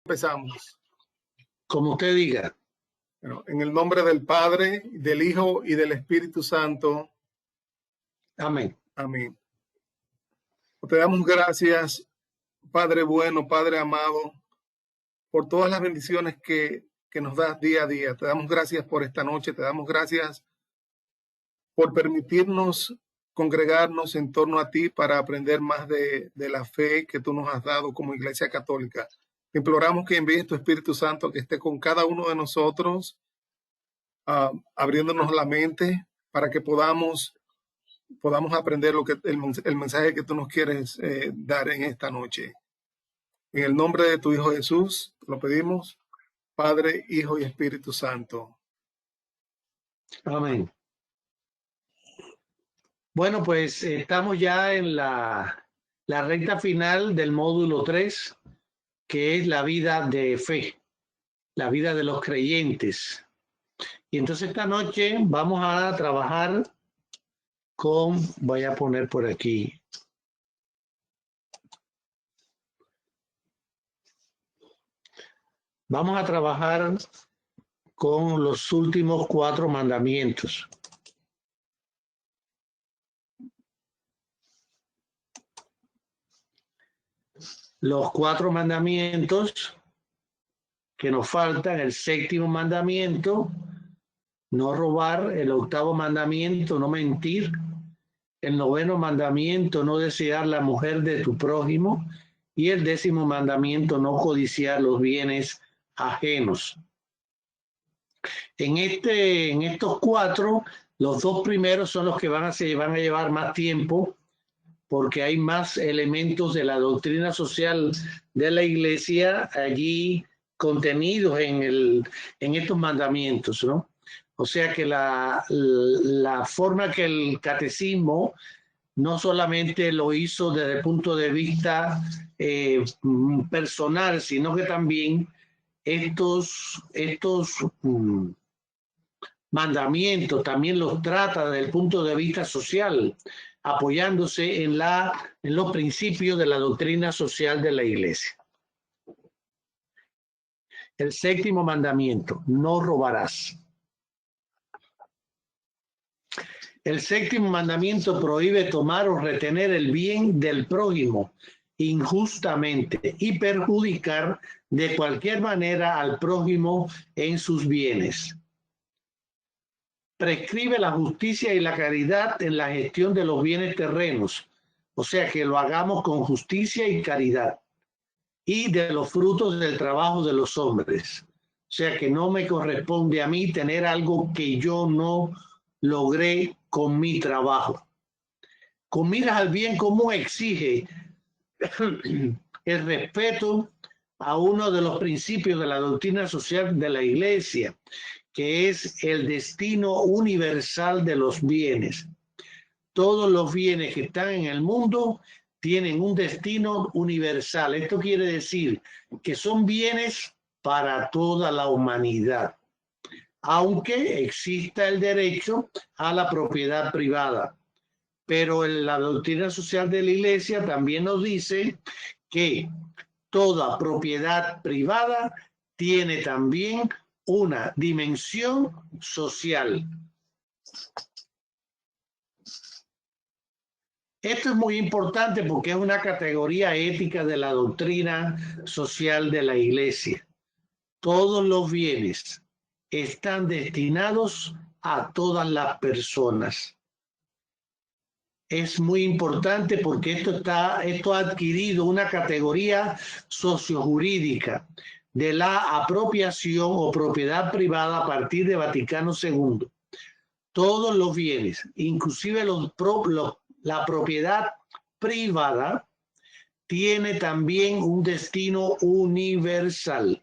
Empezamos. Como usted diga. Bueno, en el nombre del Padre, del Hijo y del Espíritu Santo. Amén. Amén. Te damos gracias, Padre bueno, Padre amado, por todas las bendiciones que nos das día a día. Te damos gracias por esta noche. Te damos gracias por permitirnos congregarnos en torno a ti para aprender más de la fe que tú nos has dado como Iglesia Católica. Te imploramos que envíes tu Espíritu Santo, que esté con cada uno de nosotros, abriéndonos la mente para que podamos aprender el mensaje que tú nos quieres dar en esta noche. En el nombre de tu Hijo Jesús, lo pedimos, Padre, Hijo y Espíritu Santo. Amén. Bueno, pues estamos ya en la recta final del módulo 3, que es la vida de fe, la vida de los creyentes. Y entonces esta noche vamos a trabajar con, voy a poner por aquí, vamos a trabajar con los últimos 4 mandamientos. Los 4 mandamientos que nos faltan: el 7º mandamiento, no robar; el 8º mandamiento, no mentir; el 9º mandamiento, no desear la mujer de tu prójimo; y el 10º mandamiento, no codiciar los bienes ajenos. En estos 4, los 2 primeros son los que van a llevar más tiempo, porque hay más elementos de la doctrina social de la Iglesia allí contenidos en estos mandamientos, ¿no? O sea que la forma que el catecismo no solamente lo hizo desde el punto de vista personal, sino que también estos mandamientos también los trata desde el punto de vista social, apoyándose en los principios de la doctrina social de la Iglesia. El 7º mandamiento, no robarás. El 7º mandamiento prohíbe tomar o retener el bien del prójimo injustamente y perjudicar de cualquier manera al prójimo en sus bienes. Prescribe la justicia y la caridad en la gestión de los bienes terrenos, o sea que lo hagamos con justicia y caridad, y de los frutos del trabajo de los hombres. O sea que no me corresponde a mí tener algo que yo no logré con mi trabajo. Con miras al bien común exige el respeto a uno de los principios de la doctrina social de la Iglesia, que es el destino universal de los bienes. Todos los bienes que están en el mundo tienen un destino universal. Esto quiere decir que son bienes para toda la humanidad, aunque exista el derecho a la propiedad privada. Pero la doctrina social de la Iglesia también nos dice que toda propiedad privada tiene también una dimensión social. Esto es muy importante porque es una categoría ética de la doctrina social de la Iglesia. Todos los bienes están destinados a todas las personas. Es muy importante porque esto ha adquirido una categoría sociojurídica de la apropiación o propiedad privada a partir de Vaticano II. Todos los bienes, inclusive la propiedad privada, tiene también un destino universal.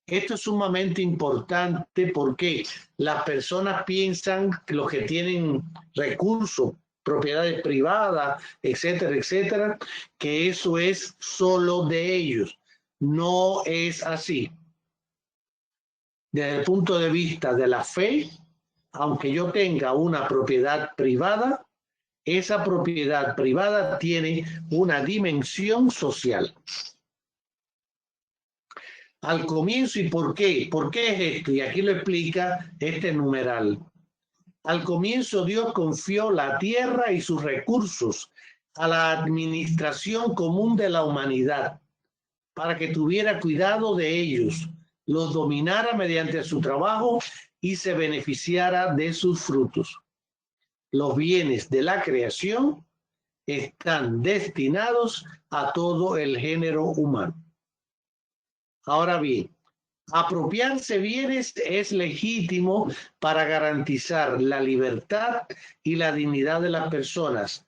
Esto es sumamente importante porque las personas piensan que los que tienen recursos, propiedades privadas, etcétera, etcétera, que eso es solo de ellos. No es así. Desde el punto de vista de la fe, aunque yo tenga una propiedad privada, esa propiedad privada tiene una dimensión social. Al comienzo, ¿y por qué? ¿Por qué es esto? Y aquí lo explica este numeral. Al comienzo Dios confió la tierra y sus recursos a la administración común de la humanidad para que tuviera cuidado de ellos, los dominara mediante su trabajo y se beneficiara de sus frutos. Los bienes de la creación están destinados a todo el género humano. Ahora bien, apropiarse bienes es legítimo para garantizar la libertad y la dignidad de las personas,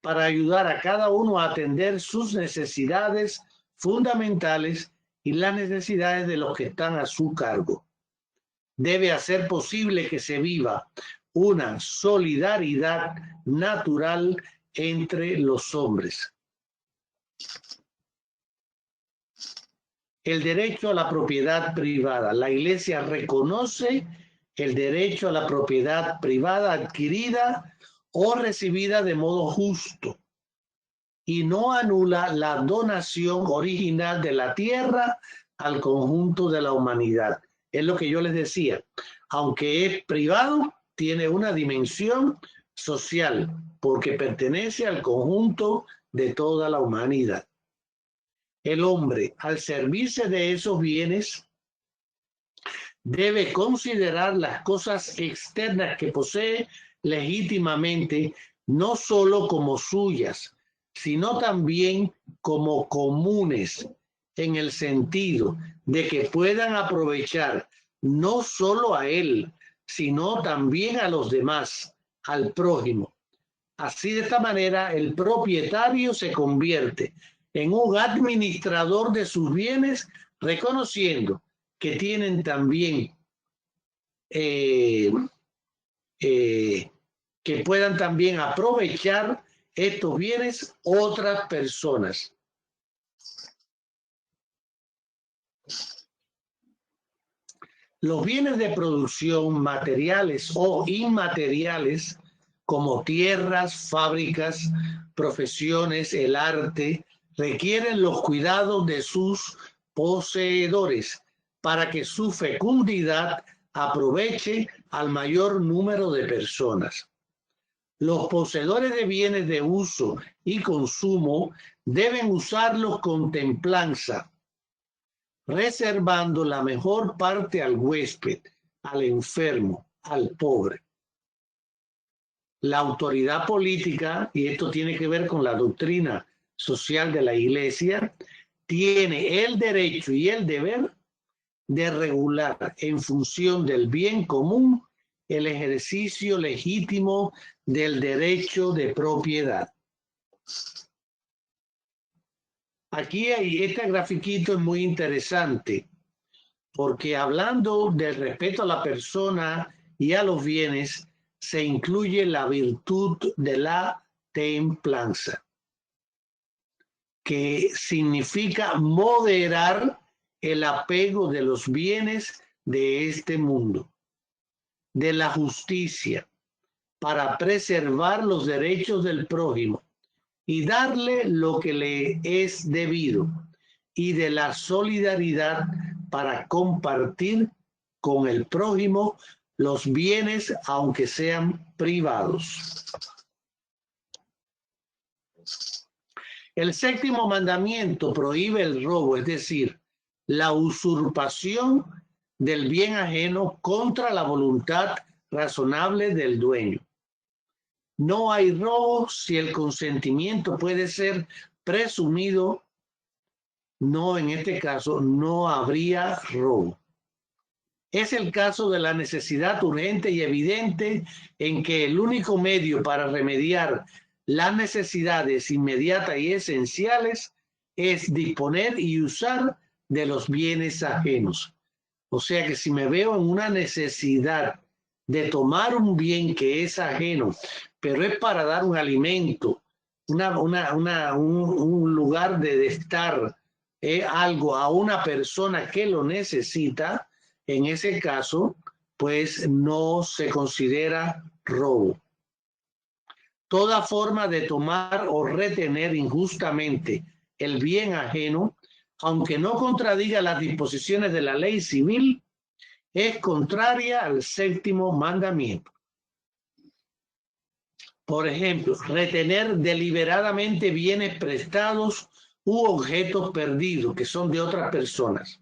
para ayudar a cada uno a atender sus necesidades fundamentales y las necesidades de los que están a su cargo. Debe hacer posible que se viva una solidaridad natural entre los hombres. El derecho a la propiedad privada. La Iglesia reconoce el derecho a la propiedad privada adquirida o recibida de modo justo y no anula la donación original de la tierra al conjunto de la humanidad. Es lo que yo les decía. Aunque es privado, tiene una dimensión social porque pertenece al conjunto de toda la humanidad. El hombre, al servirse de esos bienes, debe considerar las cosas externas que posee legítimamente, no solo como suyas, sino también como comunes, en el sentido de que puedan aprovechar no solo a él, sino también a los demás, al prójimo. Así, de esta manera, el propietario se convierte en un administrador de sus bienes, reconociendo que tienen también que puedan también aprovechar estos bienes otras personas. Los bienes de producción, materiales o inmateriales, como tierras, fábricas, profesiones, el arte, requieren los cuidados de sus poseedores para que su fecundidad aproveche al mayor número de personas. Los poseedores de bienes de uso y consumo deben usarlos con templanza, reservando la mejor parte al huésped, al enfermo, al pobre. La autoridad política, y esto tiene que ver con la doctrina social de la Iglesia, tiene el derecho y el deber de regular en función del bien común el ejercicio legítimo del derecho de propiedad. Aquí este grafiquito es muy interesante porque hablando del respeto a la persona y a los bienes, se incluye la virtud de la templanza, que significa moderar el apego de los bienes de este mundo, de la justicia, para preservar los derechos del prójimo y darle lo que le es debido, y de la solidaridad para compartir con el prójimo los bienes, aunque sean privados. El séptimo mandamiento prohíbe el robo, es decir, la usurpación del bien ajeno contra la voluntad razonable del dueño. No hay robo si el consentimiento puede ser presumido. No, en este caso, no habría robo. Es el caso de la necesidad urgente y evidente en que el único medio para remediar las necesidades inmediatas y esenciales es disponer y usar de los bienes ajenos. O sea que si me veo en una necesidad de tomar un bien que es ajeno, pero es para dar un alimento, un lugar de estar, algo a una persona que lo necesita, en ese caso, pues no se considera robo. Toda forma de tomar o retener injustamente el bien ajeno aunque no contradiga las disposiciones de la ley civil, es contraria al séptimo mandamiento. Por ejemplo, retener deliberadamente bienes prestados u objetos perdidos que son de otras personas.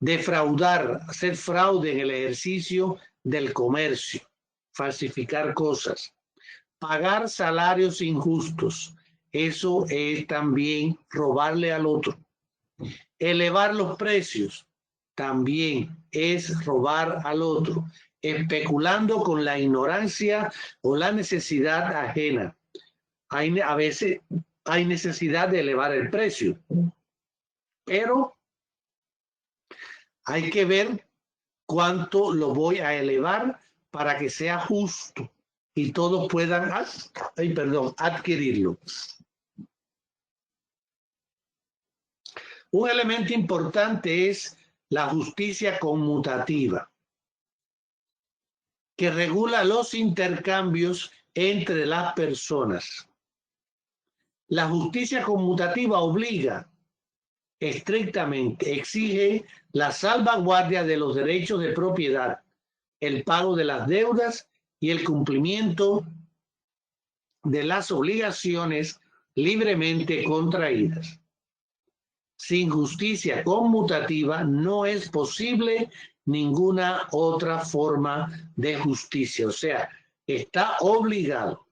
Defraudar, hacer fraude en el ejercicio del comercio, falsificar cosas, pagar salarios injustos, eso es también robarle al otro. Elevar los precios, también es robar al otro, especulando con la ignorancia o la necesidad ajena. A veces hay necesidad de elevar el precio, pero hay que ver cuánto lo voy a elevar para que sea justo y todos puedan adquirirlo. Un elemento importante es la justicia conmutativa, que regula los intercambios entre las personas. La justicia conmutativa obliga estrictamente, exige la salvaguardia de los derechos de propiedad, el pago de las deudas y el cumplimiento de las obligaciones libremente contraídas. Sin justicia conmutativa no es posible ninguna otra forma de justicia. O sea, está obligado,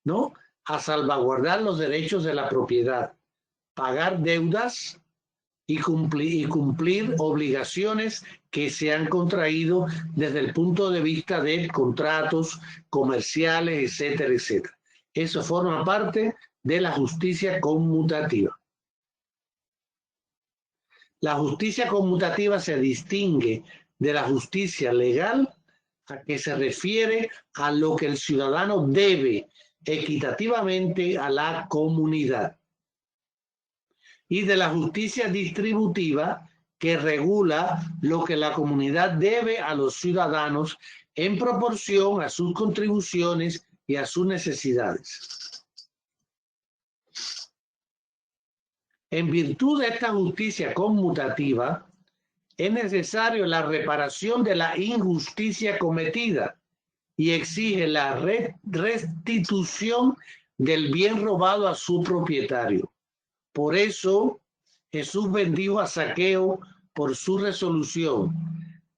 ¿no?, a salvaguardar los derechos de la propiedad, pagar deudas y cumplir obligaciones que se han contraído desde el punto de vista de contratos comerciales, etcétera, etcétera. Eso forma parte de la justicia conmutativa. La justicia conmutativa se distingue de la justicia legal, a que se refiere a lo que el ciudadano debe equitativamente a la comunidad, y de la justicia distributiva, que regula lo que la comunidad debe a los ciudadanos en proporción a sus contribuciones y a sus necesidades. En virtud de esta justicia conmutativa, es necesario la reparación de la injusticia cometida y exige la restitución del bien robado a su propietario. Por eso Jesús bendijo a Zaqueo por su resolución.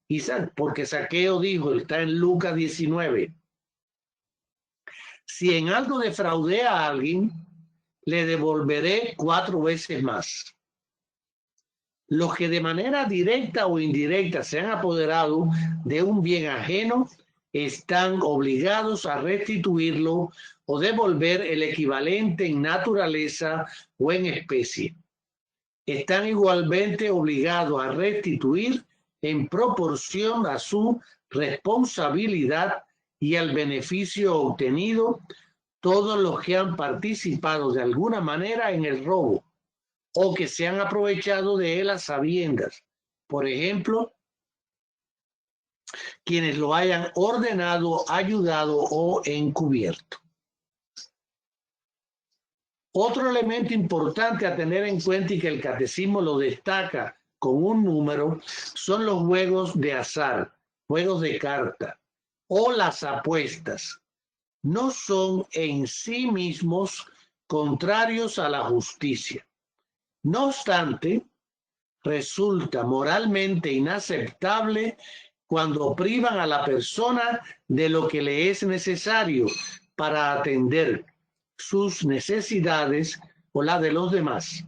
Y porque Zaqueo dijo, está en Lucas 19, si en algo defraudé a alguien, le devolveré 4 veces más. Los que de manera directa o indirecta se han apoderado de un bien ajeno están obligados a restituirlo o devolver el equivalente en naturaleza o en especie. Están igualmente obligados a restituir en proporción a su responsabilidad y al beneficio obtenido todos los que han participado de alguna manera en el robo o que se han aprovechado de él a sabiendas. Por ejemplo, quienes lo hayan ordenado, ayudado o encubierto. Otro elemento importante a tener en cuenta y que el catecismo lo destaca con un número son los juegos de azar, juegos de carta o las apuestas. No son en sí mismos contrarios a la justicia. No obstante, resulta moralmente inaceptable cuando privan a la persona de lo que le es necesario para atender sus necesidades o la de los demás.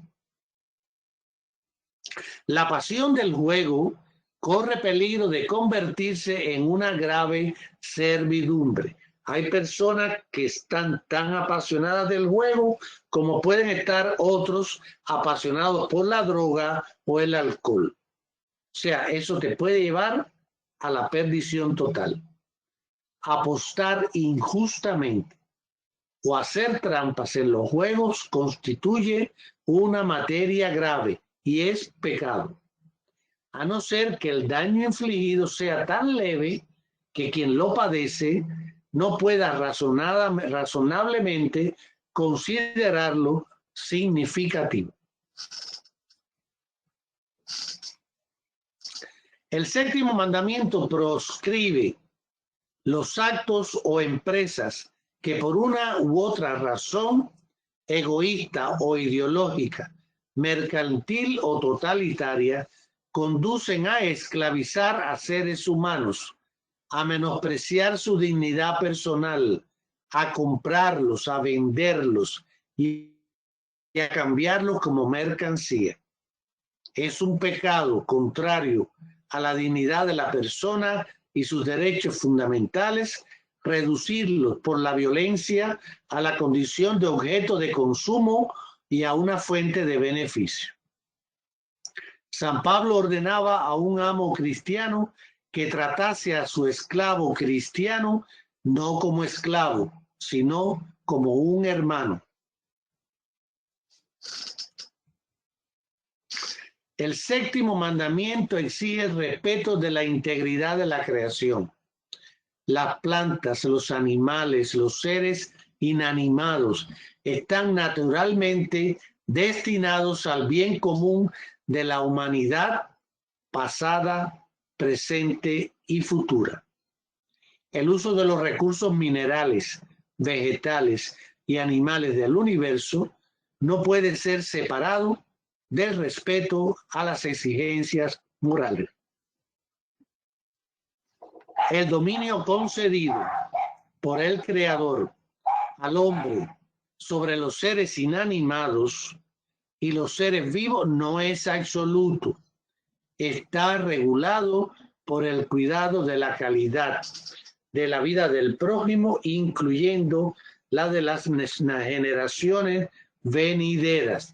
La pasión del juego corre peligro de convertirse en una grave servidumbre. Hay personas que están tan apasionadas del juego como pueden estar otros apasionados por la droga o el alcohol. O sea, eso te puede llevar a la perdición total. Apostar injustamente o hacer trampas en los juegos constituye una materia grave y es pecado, a no ser que el daño infligido sea tan leve que quien lo padece no pueda razonablemente considerarlo significativo. El séptimo mandamiento proscribe los actos o empresas que por una u otra razón, egoísta o ideológica, mercantil o totalitaria, conducen a esclavizar a seres humanos, a menospreciar su dignidad personal, a comprarlos, a venderlos y a cambiarlos como mercancía. Es un pecado contrario a la dignidad de la persona y sus derechos fundamentales, reducirlos por la violencia a la condición de objeto de consumo y a una fuente de beneficio. San Pablo ordenaba a un amo cristiano que tratase a su esclavo cristiano no como esclavo, sino como un hermano. El séptimo mandamiento exige el respeto de la integridad de la creación. Las plantas, los animales, los seres inanimados están naturalmente destinados al bien común de la humanidad pasada, presente y futura. El uso de los recursos minerales, vegetales y animales del universo no puede ser separado del respeto a las exigencias morales. El dominio concedido por el Creador al hombre sobre los seres inanimados y los seres vivos no es absoluto. Está regulado por el cuidado de la calidad de la vida del prójimo, incluyendo la de las generaciones venideras,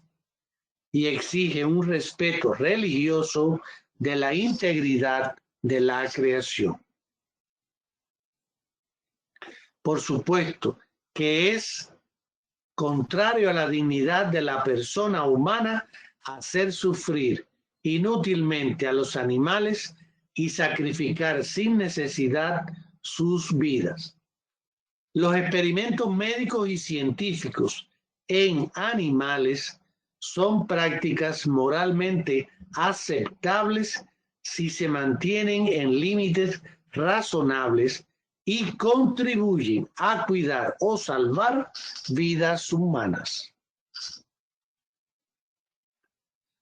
y exige un respeto religioso de la integridad de la creación. Por supuesto que es contrario a la dignidad de la persona humana hacer sufrir inútilmente a los animales y sacrificar sin necesidad sus vidas. Los experimentos médicos y científicos en animales son prácticas moralmente aceptables si se mantienen en límites razonables y contribuyen a cuidar o salvar vidas humanas.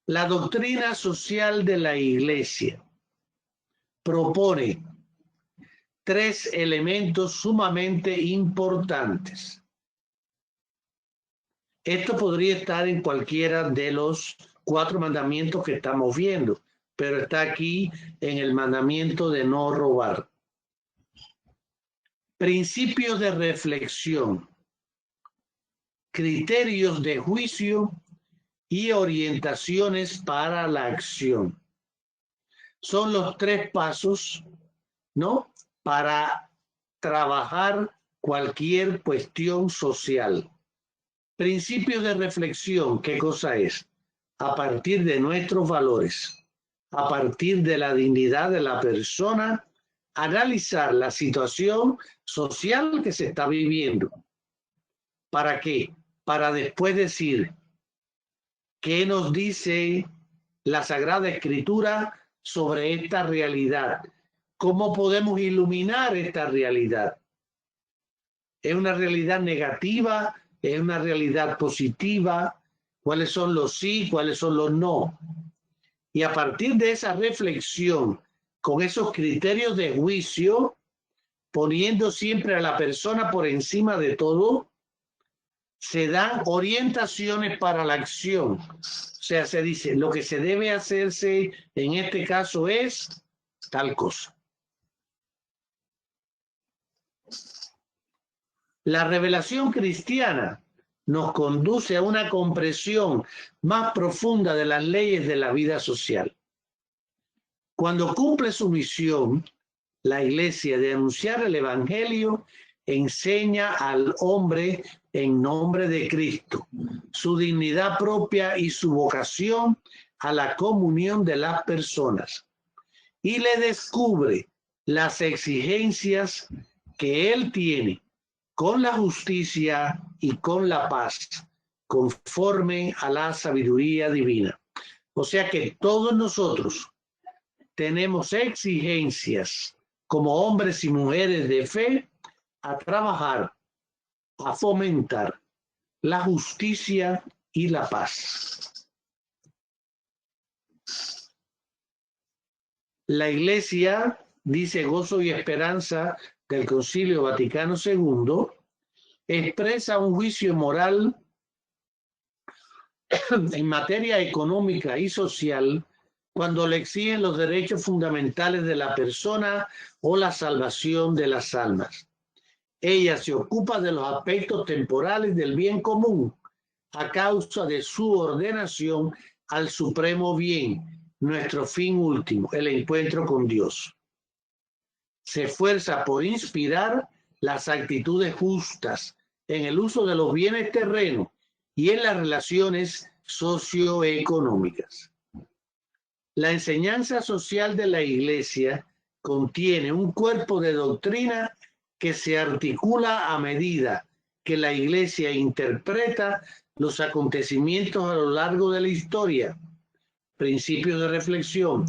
La doctrina social de la Iglesia propone tres elementos sumamente importantes. Esto podría estar en cualquiera de los 4 mandamientos que estamos viendo, pero está aquí en el mandamiento de no robar. Principios de reflexión, criterios de juicio y orientaciones para la acción. Son los 3 pasos, ¿no?, para trabajar cualquier cuestión social. Principios de reflexión, ¿qué cosa es? A partir de nuestros valores, a partir de la dignidad de la persona, analizar la situación social que se está viviendo. ¿Para qué? Para después decir, ¿qué nos dice la Sagrada Escritura sobre esta realidad? ¿Cómo podemos iluminar esta realidad? ¿Es una realidad negativa? ¿Es una realidad positiva? ¿Cuáles son los sí? ¿Cuáles son los no? Y a partir de esa reflexión, con esos criterios de juicio, poniendo siempre a la persona por encima de todo, se dan orientaciones para la acción. O sea, se dice, lo que se debe hacerse en este caso es tal cosa. La revelación cristiana nos conduce a una comprensión más profunda de las leyes de la vida social. Cuando cumple su misión, la Iglesia de anunciar el Evangelio enseña al hombre en nombre de Cristo su dignidad propia y su vocación a la comunión de las personas y le descubre las exigencias que él tiene con la justicia y con la paz, conforme a la sabiduría divina. O sea que todos nosotros tenemos exigencias como hombres y mujeres de fe a trabajar, a fomentar la justicia y la paz. La Iglesia, dice Gozo y Esperanza del Concilio Vaticano II, expresa un juicio moral en materia económica y social cuando le exigen los derechos fundamentales de la persona o la salvación de las almas. Ella se ocupa de los aspectos temporales del bien común a causa de su ordenación al supremo bien, nuestro fin último, el encuentro con Dios. Se esfuerza por inspirar las actitudes justas en el uso de los bienes terrenos y en las relaciones socioeconómicas. La enseñanza social de la Iglesia contiene un cuerpo de doctrina que se articula a medida que la Iglesia interpreta los acontecimientos a lo largo de la historia, principios de reflexión,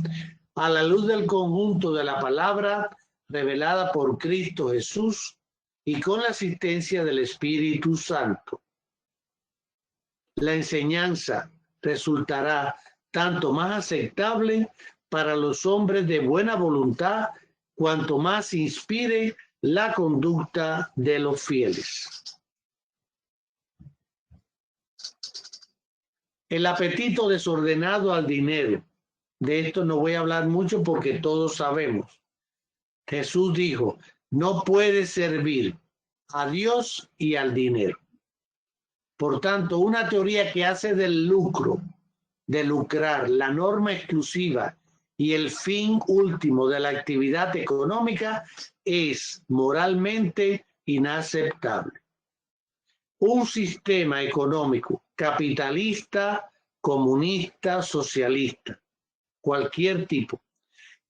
a la luz del conjunto de la palabra revelada por Cristo Jesús y con la asistencia del Espíritu Santo. La enseñanza resultará tanto más aceptable para los hombres de buena voluntad, cuanto más inspire la conducta de los fieles. El apetito desordenado al dinero. De esto no voy a hablar mucho porque todos sabemos. Jesús dijo, no puedes servir a Dios y al dinero. Por tanto, una teoría que hace del lucro, de lucrar, la norma exclusiva y el fin último de la actividad económica es moralmente inaceptable. Un sistema económico capitalista, comunista, socialista, cualquier tipo,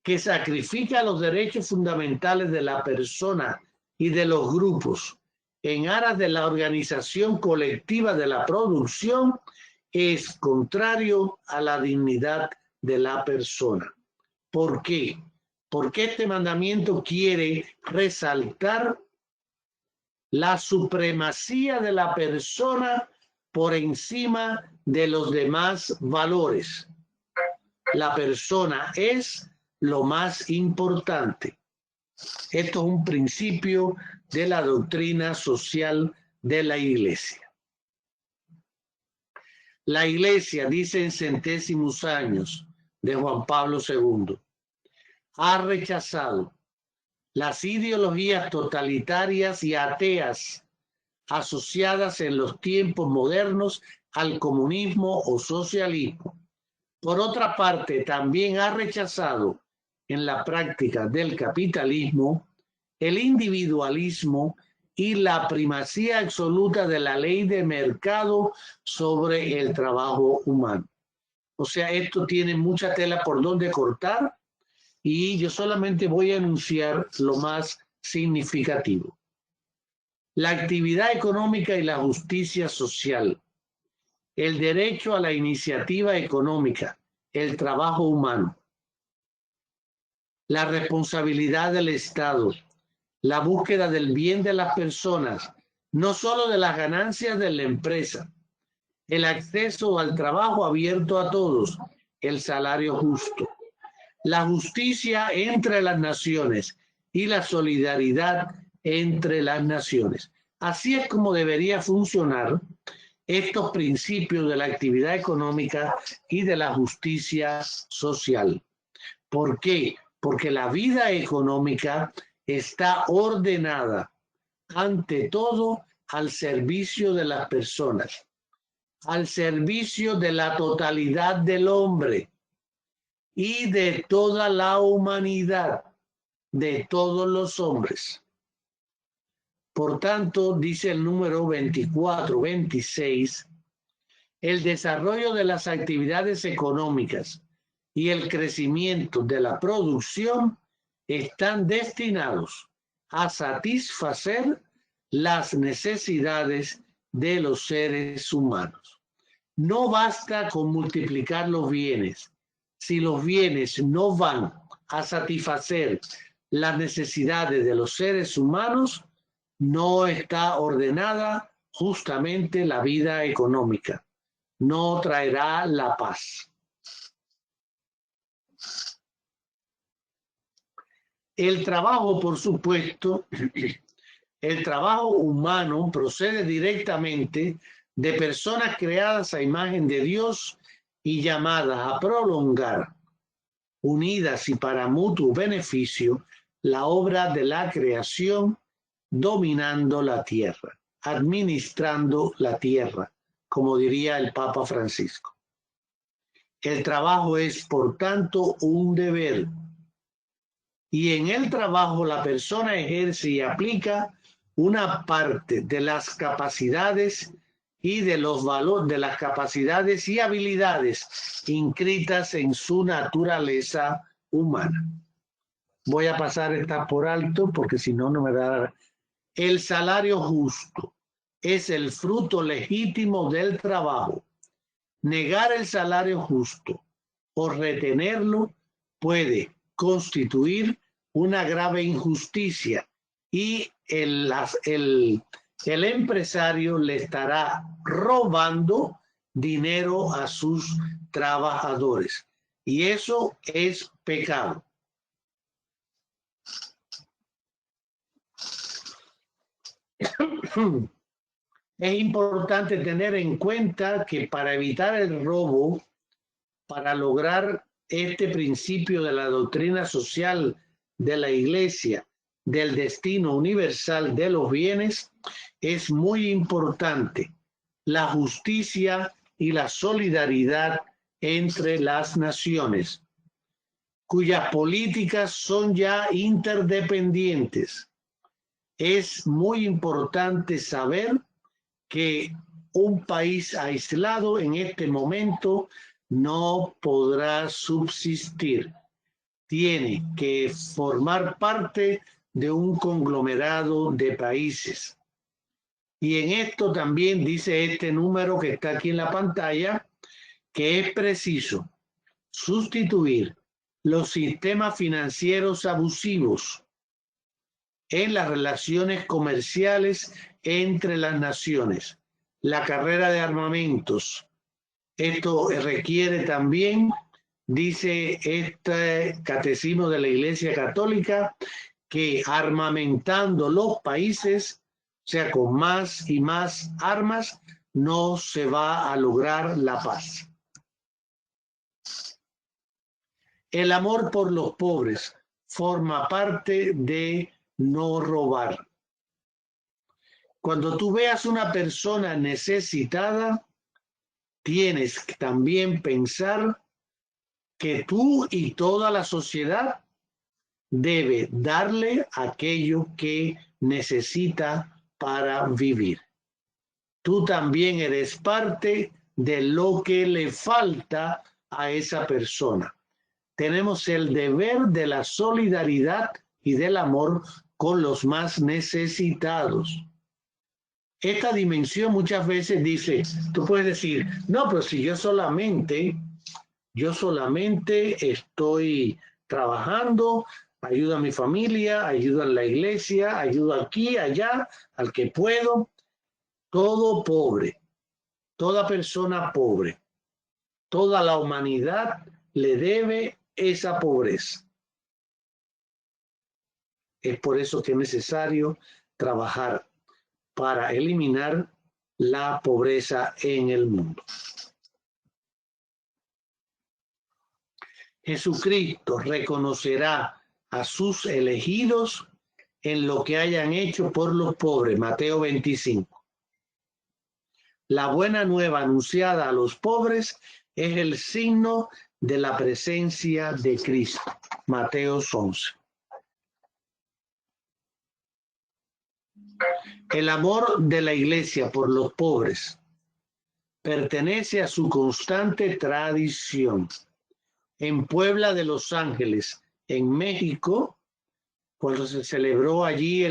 que sacrifica los derechos fundamentales de la persona y de los grupos en aras de la organización colectiva de la producción, es contrario a la dignidad de la persona. ¿Por qué? Porque este mandamiento quiere resaltar la supremacía de la persona por encima de los demás valores. La persona es lo más importante. Esto es un principio de la doctrina social de la Iglesia. La Iglesia, dice en Centésimos Años de Juan Pablo II, ha rechazado las ideologías totalitarias y ateas asociadas en los tiempos modernos al comunismo o socialismo. Por otra parte, también ha rechazado en la práctica del capitalismo el individualismo y la primacía absoluta de la ley de mercado sobre el trabajo humano. O sea, esto tiene mucha tela por donde cortar y yo solamente voy a enunciar lo más significativo. La actividad económica y la justicia social, el derecho a la iniciativa económica, el trabajo humano, la responsabilidad del Estado, la búsqueda del bien de las personas, no solo de las ganancias de la empresa, el acceso al trabajo abierto a todos, el salario justo, la justicia entre las naciones y la solidaridad entre las naciones. Así es como debería funcionar estos principios de la actividad económica y de la justicia social. ¿Por qué? Porque la vida económica está ordenada ante todo al servicio de las personas, al servicio de la totalidad del hombre y de toda la humanidad, de todos los hombres. Por tanto, dice el número 24-26, el desarrollo de las actividades económicas y el crecimiento de la producción están destinados a satisfacer las necesidades de los seres humanos. No basta con multiplicar los bienes. Si los bienes no van a satisfacer las necesidades de los seres humanos, no está ordenada justamente la vida económica. No traerá la paz. El trabajo, por supuesto, el trabajo humano procede directamente de personas creadas a imagen de Dios y llamadas a prolongar, unidas y para mutuo beneficio, la obra de la creación, dominando la tierra, administrando la tierra, como diría el Papa Francisco. El trabajo es, por tanto, un deber. Y en el trabajo la persona ejerce y aplica una parte de las capacidades y de los valores de las capacidades y habilidades inscritas en su naturaleza humana. Voy a pasar esta por alto porque si no, no me va a dar. El salario justo es el fruto legítimo del trabajo. Negar el salario justo o retenerlo puede constituir una grave injusticia y el empresario le estará robando dinero a sus trabajadores. Y eso es pecado. Es importante tener en cuenta que para evitar el robo, para lograr este principio de la doctrina social de la Iglesia, del destino universal de los bienes, es muy importante la justicia y la solidaridad entre las naciones, cuyas políticas son ya interdependientes. Es muy importante saber que un país aislado en este momento no podrá subsistir. Tiene que formar parte de un conglomerado de países. Y en esto también dice este número que está aquí en la pantalla, que es preciso sustituir los sistemas financieros abusivos en las relaciones comerciales entre las naciones, la carrera de armamentos. Esto requiere también, dice este catecismo de la Iglesia Católica, que armamentando los países, o sea, con más y más armas, no se va a lograr la paz. El amor por los pobres forma parte de no robar. Cuando tú veas una persona necesitada, tienes que también pensar que tú y toda la sociedad debe darle aquello que necesita para vivir. Tú también eres parte de lo que le falta a esa persona. Tenemos el deber de la solidaridad y del amor con los más necesitados. Esta dimensión muchas veces dice, tú puedes decir, no, pero si yo solamente estoy trabajando, ayudo a mi familia, ayudo a la iglesia, ayudo aquí, allá, al que puedo. Todo pobre, toda persona pobre, toda la humanidad le debe esa pobreza. Es por eso que es necesario trabajar para eliminar la pobreza en el mundo. Jesucristo reconocerá a sus elegidos en lo que hayan hecho por los pobres. Mateo 25. La buena nueva anunciada a los pobres es el signo de la presencia de Cristo. Mateo 11. El amor de la Iglesia por los pobres pertenece a su constante tradición. En Puebla de Los Ángeles, en México, cuando se celebró allí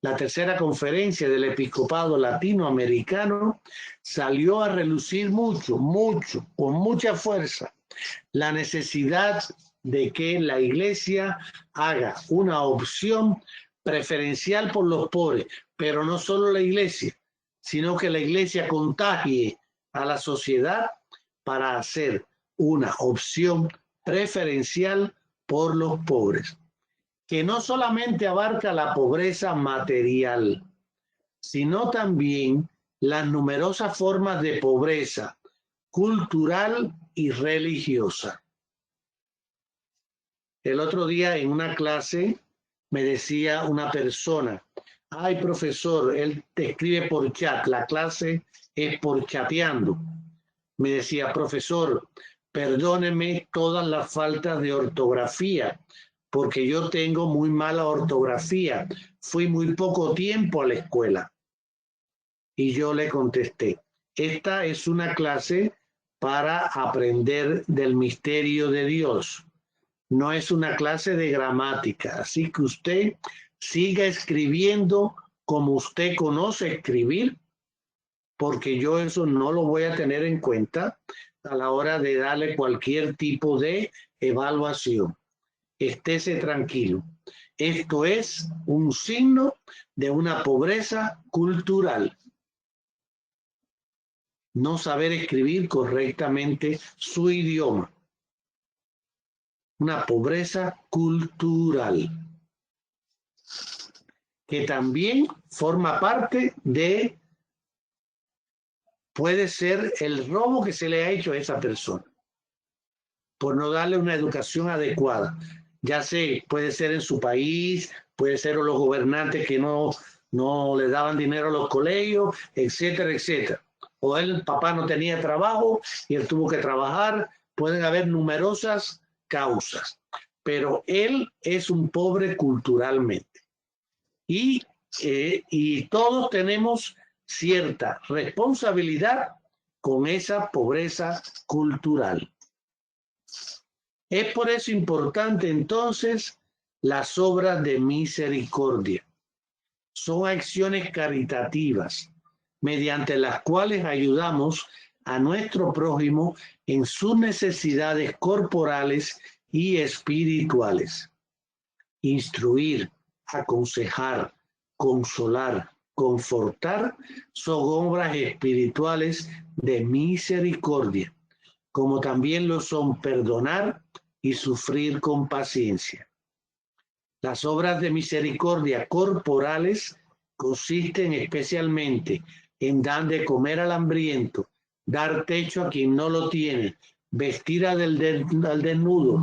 la tercera conferencia del episcopado latinoamericano, salió a relucir mucho, con mucha fuerza, la necesidad de que la iglesia haga una opción preferencial por los pobres, pero no solo la iglesia, sino que la iglesia contagie a la sociedad para hacer una opción preferencial por los pobres, que no solamente abarca la pobreza material, sino también las numerosas formas de pobreza cultural y religiosa. El otro día en una clase me decía una persona, ay profesor, él te escribe por chat, la clase es por chateando. Me decía, profesor, perdóneme todas las faltas de ortografía, porque yo tengo muy mala ortografía, fui muy poco tiempo a la escuela. Y yo le contesté, esta es una clase para aprender del misterio de Dios. No es una clase de gramática, así que usted siga escribiendo como usted conoce escribir, porque yo eso no lo voy a tener en cuenta a la hora de darle cualquier tipo de evaluación. Estése tranquilo. Esto es un signo de una pobreza cultural. No saber escribir correctamente su idioma. Una pobreza cultural que también forma parte de, puede ser el robo que se le ha hecho a esa persona por no darle una educación adecuada. Ya sé, puede ser en su país, puede ser los gobernantes que no le daban dinero a los colegios, etcétera, etcétera. O el papá no tenía trabajo y él tuvo que trabajar. Pueden haber numerosas causas, pero él es un pobre culturalmente. Y todos tenemos cierta responsabilidad con esa pobreza cultural. Es por eso importante entonces las obras de misericordia. Son acciones caritativas mediante las cuales ayudamos a nuestro prójimo en sus necesidades corporales y espirituales. Instruir, aconsejar, consolar, confortar son obras espirituales de misericordia, como también lo son perdonar y sufrir con paciencia. Las obras de misericordia corporales consisten especialmente en dar de comer al hambriento, dar techo a quien no lo tiene, vestir al desnudo,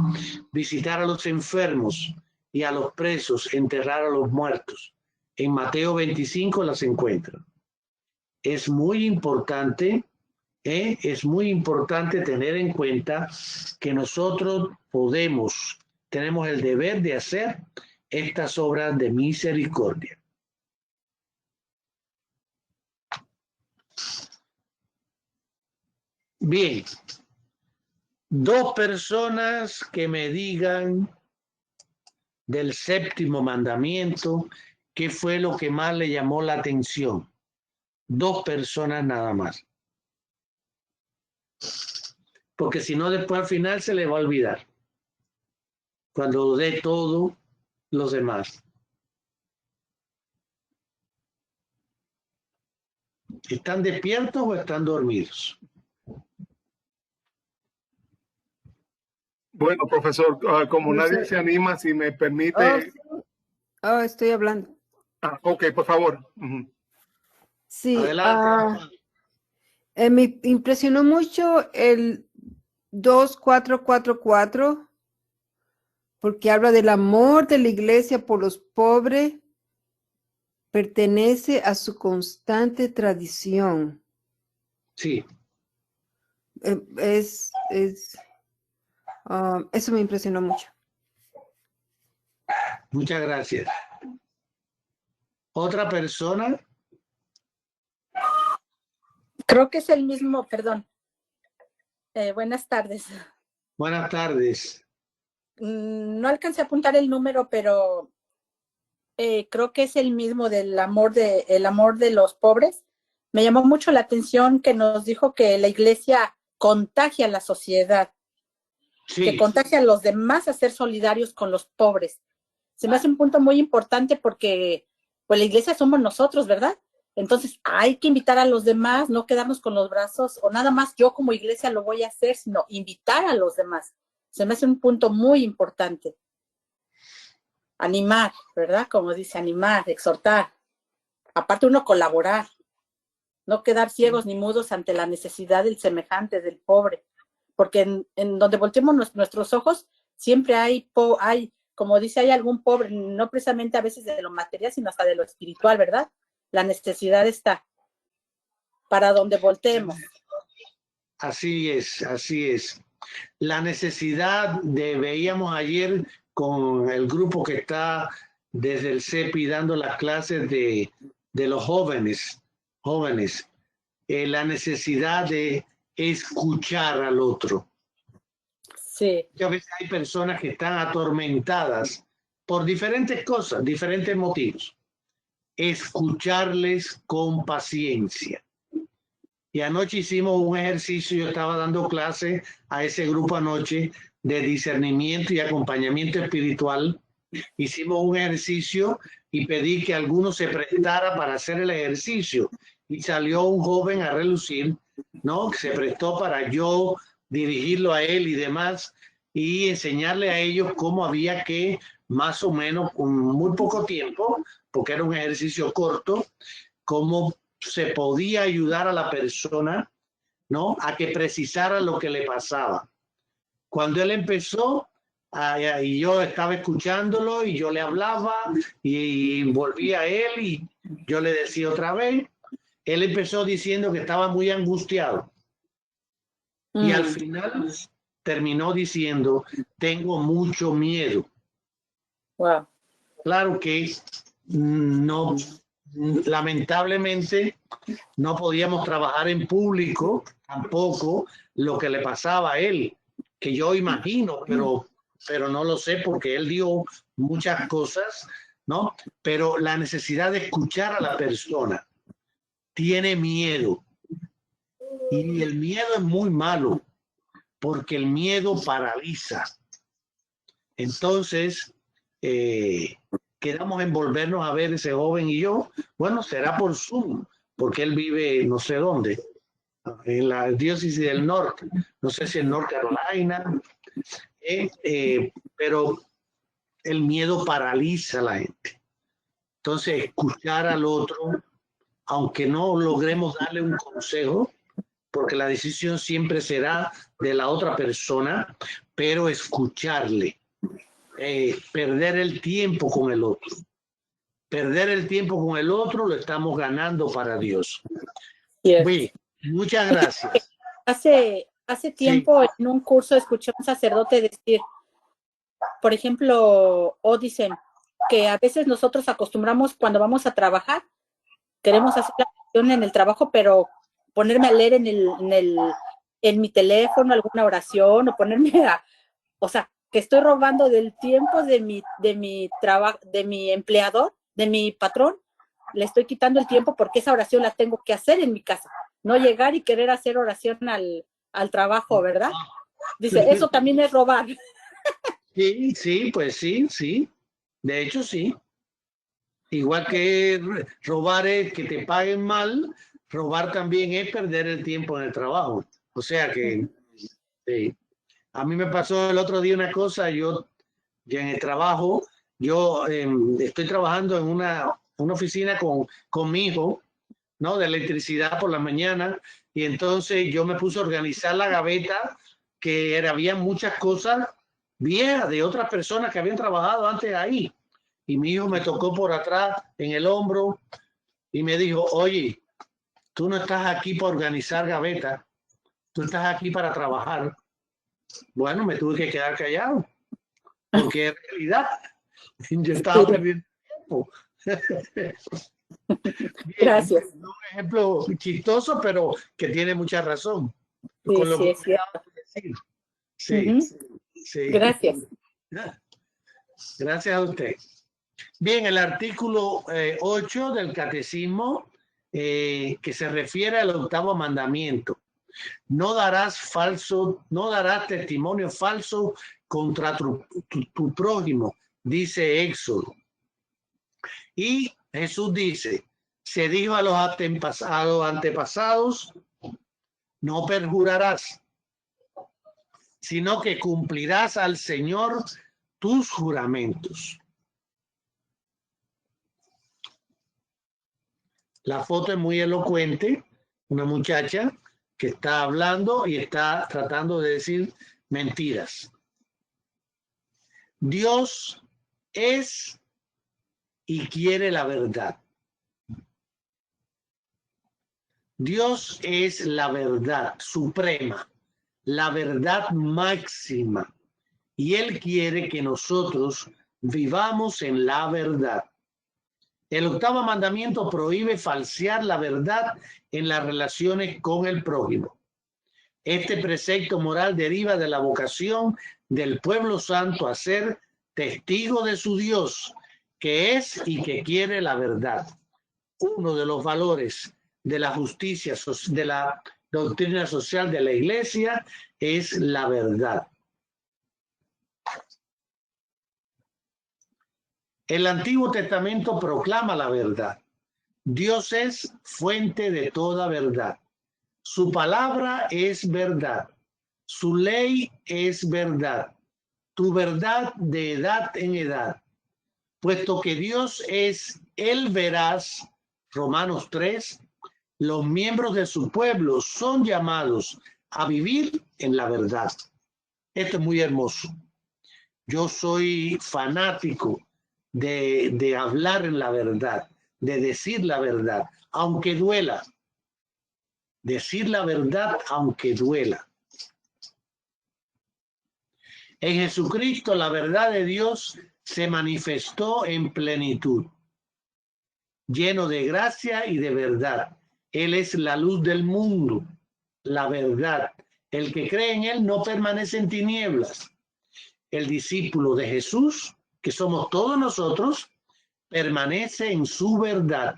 visitar a los enfermos y a los presos, enterrar a los muertos. En Mateo 25 las encuentran. Es muy importante tener en cuenta que nosotros tenemos el deber de hacer estas obras de misericordia. Bien, dos personas que me digan del séptimo mandamiento, ¿qué fue lo que más le llamó la atención? Dos personas nada más. Porque si no, después al final se le va a olvidar. Cuando dé todo los demás. ¿Están despiertos o están dormidos? Bueno, profesor, como nadie se anima, si me permite. Estoy hablando. Ok, por favor. Sí, Adelante. me impresionó mucho el 2444 porque habla del amor de la iglesia por los pobres, pertenece a su constante tradición. Sí. Eso me impresionó mucho. Muchas gracias. ¿Otra persona? Creo que es el mismo, perdón. Buenas tardes. Buenas tardes. No alcancé a apuntar el número, pero creo que es el mismo el amor de los pobres. Me llamó mucho la atención que nos dijo que la iglesia contagia a la sociedad. Sí. que contagia a los demás a ser solidarios con los pobres. Se me hace un punto muy importante porque pues la iglesia somos nosotros, ¿verdad? Entonces hay que invitar a los demás, no quedarnos con los brazos o nada más yo como iglesia lo voy a hacer, sino invitar a los demás. Se me hace un punto muy importante. Animar, ¿verdad? Como dice, animar, exhortar. Aparte uno colaborar, no quedar ciegos ni mudos ante la necesidad del semejante, del pobre, porque en donde volteemos nuestros ojos siempre hay, como dice, hay algún pobre, no precisamente a veces de lo material, sino hasta de lo espiritual, ¿verdad? La necesidad está para donde volteemos. Así es, así es. La necesidad veíamos ayer con el grupo que está desde el CEPI dando las clases de los jóvenes, la necesidad de escuchar al otro. Sí. A veces hay personas que están atormentadas por diferentes cosas, diferentes motivos. Escucharles con paciencia. Y anoche hicimos un ejercicio, yo estaba dando clase a ese grupo anoche de discernimiento y acompañamiento espiritual. Hicimos un ejercicio y pedí que alguno se prestara para hacer el ejercicio. Y salió un joven a relucir, ¿no? Que se prestó para yo dirigirlo a él y demás y enseñarle a ellos cómo había que, más o menos, con muy poco tiempo, porque era un ejercicio corto, cómo se podía ayudar a la persona, ¿no? A que precisara lo que le pasaba. Cuando él empezó, y yo estaba escuchándolo y yo le hablaba y volvía a él y yo le decía otra vez, él empezó diciendo que estaba muy angustiado. Y al final terminó diciendo, tengo mucho miedo. Wow. Claro que no, lamentablemente no podíamos trabajar en público tampoco lo que le pasaba a él, que yo imagino, pero no lo sé porque él dio muchas cosas, ¿no? Pero la necesidad de escuchar a la persona, tiene miedo y el miedo es muy malo porque el miedo paraliza. Entonces, quedamos en volvernos a ver ese joven y yo. Bueno, será por Zoom, porque él vive no sé dónde, en la diócesis del norte, no sé si en North Carolina, pero el miedo paraliza a la gente. Entonces, escuchar al otro, aunque no logremos darle un consejo, porque la decisión siempre será de la otra persona, pero escucharle. Perder el tiempo con el otro. Perder el tiempo con el otro lo estamos ganando para Dios. Yes. Bien, muchas gracias. Hace tiempo sí, en un curso escuché a un sacerdote decir, por ejemplo, dicen que a veces nosotros acostumbramos cuando vamos a trabajar, queremos hacer la oración en el trabajo, pero ponerme a leer en mi teléfono alguna oración o ponerme a, o sea, que estoy robando del tiempo de mi trabajo, de mi empleador, de mi patrón, le estoy quitando el tiempo porque esa oración la tengo que hacer en mi casa, no llegar y querer hacer oración al trabajo, ¿verdad? Dice, eso también es robar. Sí, pues sí. De hecho, sí. Igual que robar es que te paguen mal, robar también es perder el tiempo en el trabajo. O sea que sí. A mí me pasó el otro día una cosa, yo en el trabajo, yo estoy trabajando en una oficina con mi hijo, ¿no? De electricidad por la mañana, y entonces yo me puse a organizar la gaveta, había muchas cosas viejas de otras personas que habían trabajado antes ahí. Y mi hijo me tocó por atrás en el hombro y me dijo, oye, tú no estás aquí para organizar gavetas, tú estás aquí para trabajar. Bueno, me tuve que quedar callado, porque en realidad yo estaba perdiendo tiempo. Bien, gracias. un ejemplo chistoso, pero que tiene mucha razón. Sí, con lo sí, que es cierto. decir. Sí, sí. Gracias. Gracias a usted. Bien, el artículo 8 del Catecismo, que se refiere al 8º mandamiento. No darás testimonio falso contra tu prójimo, dice Éxodo. Y Jesús dice, se dijo a los antepasados, no perjurarás, sino que cumplirás al Señor tus juramentos. La foto es muy elocuente, una muchacha que está hablando y está tratando de decir mentiras. Dios es y quiere la verdad. Dios es la verdad suprema, la verdad máxima, y Él quiere que nosotros vivamos en la verdad. El octavo mandamiento prohíbe falsear la verdad en las relaciones con el prójimo. Este precepto moral deriva de la vocación del pueblo santo a ser testigo de su Dios, que es y que quiere la verdad. Uno de los valores de la justicia, de la doctrina social de la Iglesia, es la verdad. El Antiguo Testamento proclama la verdad. Dios es fuente de toda verdad. Su palabra es verdad. Su ley es verdad. Tu verdad de edad en edad. Puesto que Dios es el veraz, Romanos 3, los miembros de su pueblo son llamados a vivir en la verdad. Esto es muy hermoso. Yo soy fanático de hablar en la verdad, de decir la verdad, aunque duela. Decir la verdad aunque duela. En Jesucristo la verdad de Dios se manifestó en plenitud, lleno de gracia y de verdad. Él es la luz del mundo, la verdad. El que cree en Él no permanece en tinieblas. El discípulo de Jesús, que somos todos nosotros, permanece en su verdad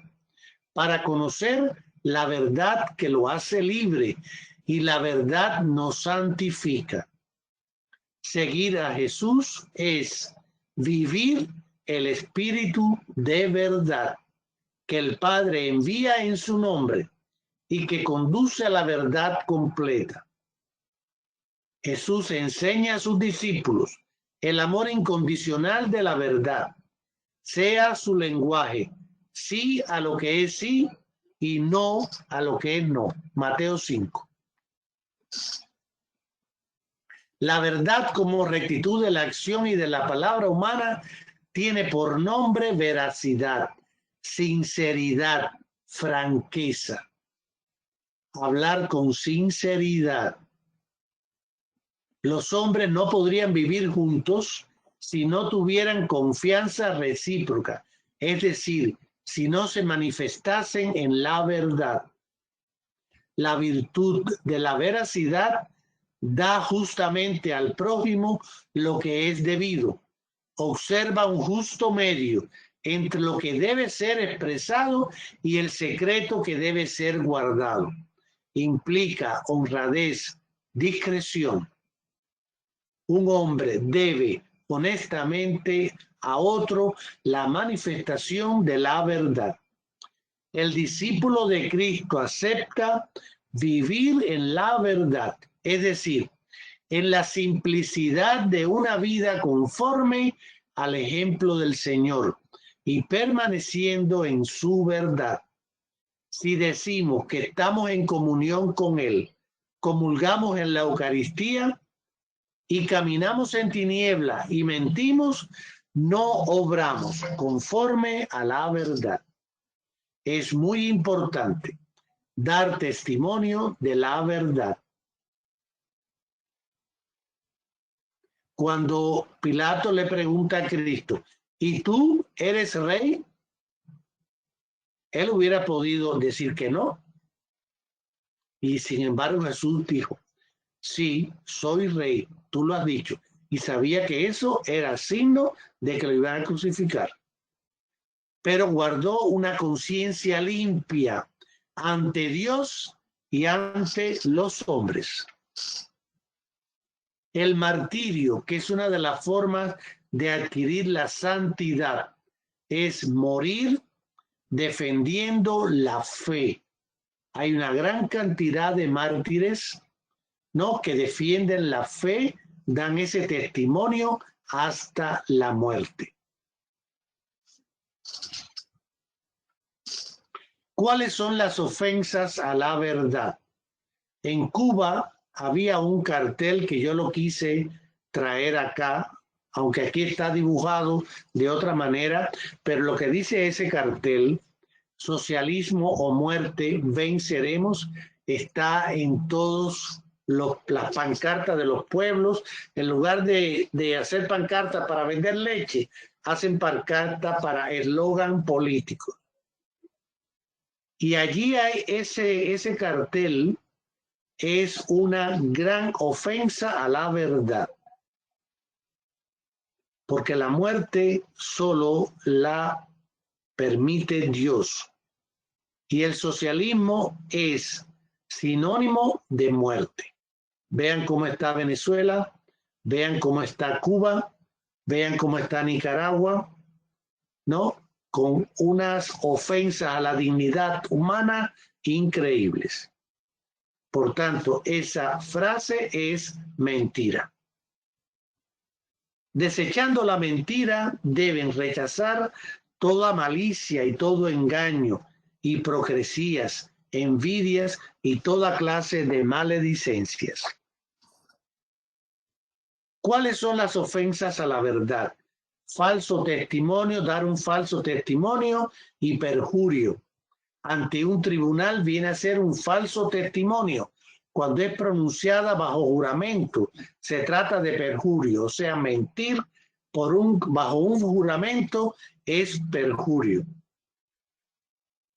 para conocer la verdad que lo hace libre, y la verdad nos santifica. Seguir a Jesús es vivir el espíritu de verdad que el Padre envía en su nombre y que conduce a la verdad completa. Jesús enseña a sus discípulos el amor incondicional de la verdad, sea su lenguaje, sí a lo que es sí y no a lo que es no. Mateo 5. La verdad como rectitud de la acción y de la palabra humana tiene por nombre veracidad, sinceridad, franqueza. Hablar con sinceridad. Los hombres no podrían vivir juntos si no tuvieran confianza recíproca, es decir, si no se manifestasen en la verdad. La virtud de la veracidad da justamente al prójimo lo que es debido. Observa un justo medio entre lo que debe ser expresado y el secreto que debe ser guardado. Implica honradez, discreción. Un hombre debe honestamente a otro la manifestación de la verdad. El discípulo de Cristo acepta vivir en la verdad, es decir, en la simplicidad de una vida conforme al ejemplo del Señor y permaneciendo en su verdad. Si decimos que estamos en comunión con Él, comulgamos en la Eucaristía y caminamos en tiniebla y mentimos, no obramos conforme a la verdad. Es muy importante dar testimonio de la verdad. Cuando Pilato le pregunta a Cristo, ¿y tú eres rey? Él hubiera podido decir que no. Y sin embargo Jesús dijo, sí, soy rey, tú lo has dicho. Y sabía que eso era signo de que lo iban a crucificar. Pero guardó una conciencia limpia ante Dios y ante los hombres. El martirio, que es una de las formas de adquirir la santidad, es morir defendiendo la fe. Hay una gran cantidad de mártires, ¿no?, que defienden la fe, dan ese testimonio hasta la muerte. ¿Cuáles son las ofensas a la verdad? En Cuba había un cartel que yo lo quise traer acá, aunque aquí está dibujado de otra manera, pero lo que dice ese cartel, socialismo o muerte, venceremos, está en todas las pancartas de los pueblos. En lugar de hacer pancartas para vender leche, hacen pancartas para eslogan político. Y allí hay ese cartel, es una gran ofensa a la verdad, porque la muerte solo la permite Dios, y el socialismo es sinónimo de muerte. Vean cómo está Venezuela, vean cómo está Cuba, vean cómo está Nicaragua, ¿no?, con unas ofensas a la dignidad humana increíbles. Por tanto, esa frase es mentira. Desechando la mentira, deben rechazar toda malicia y todo engaño, hipocresías, envidias y toda clase de maledicencias. ¿Cuáles son las ofensas a la verdad? Falso testimonio, dar un falso testimonio y perjurio. Ante un tribunal viene a ser un falso testimonio. Cuando es pronunciada bajo juramento, se trata de perjurio, o sea, mentir bajo un juramento es perjurio.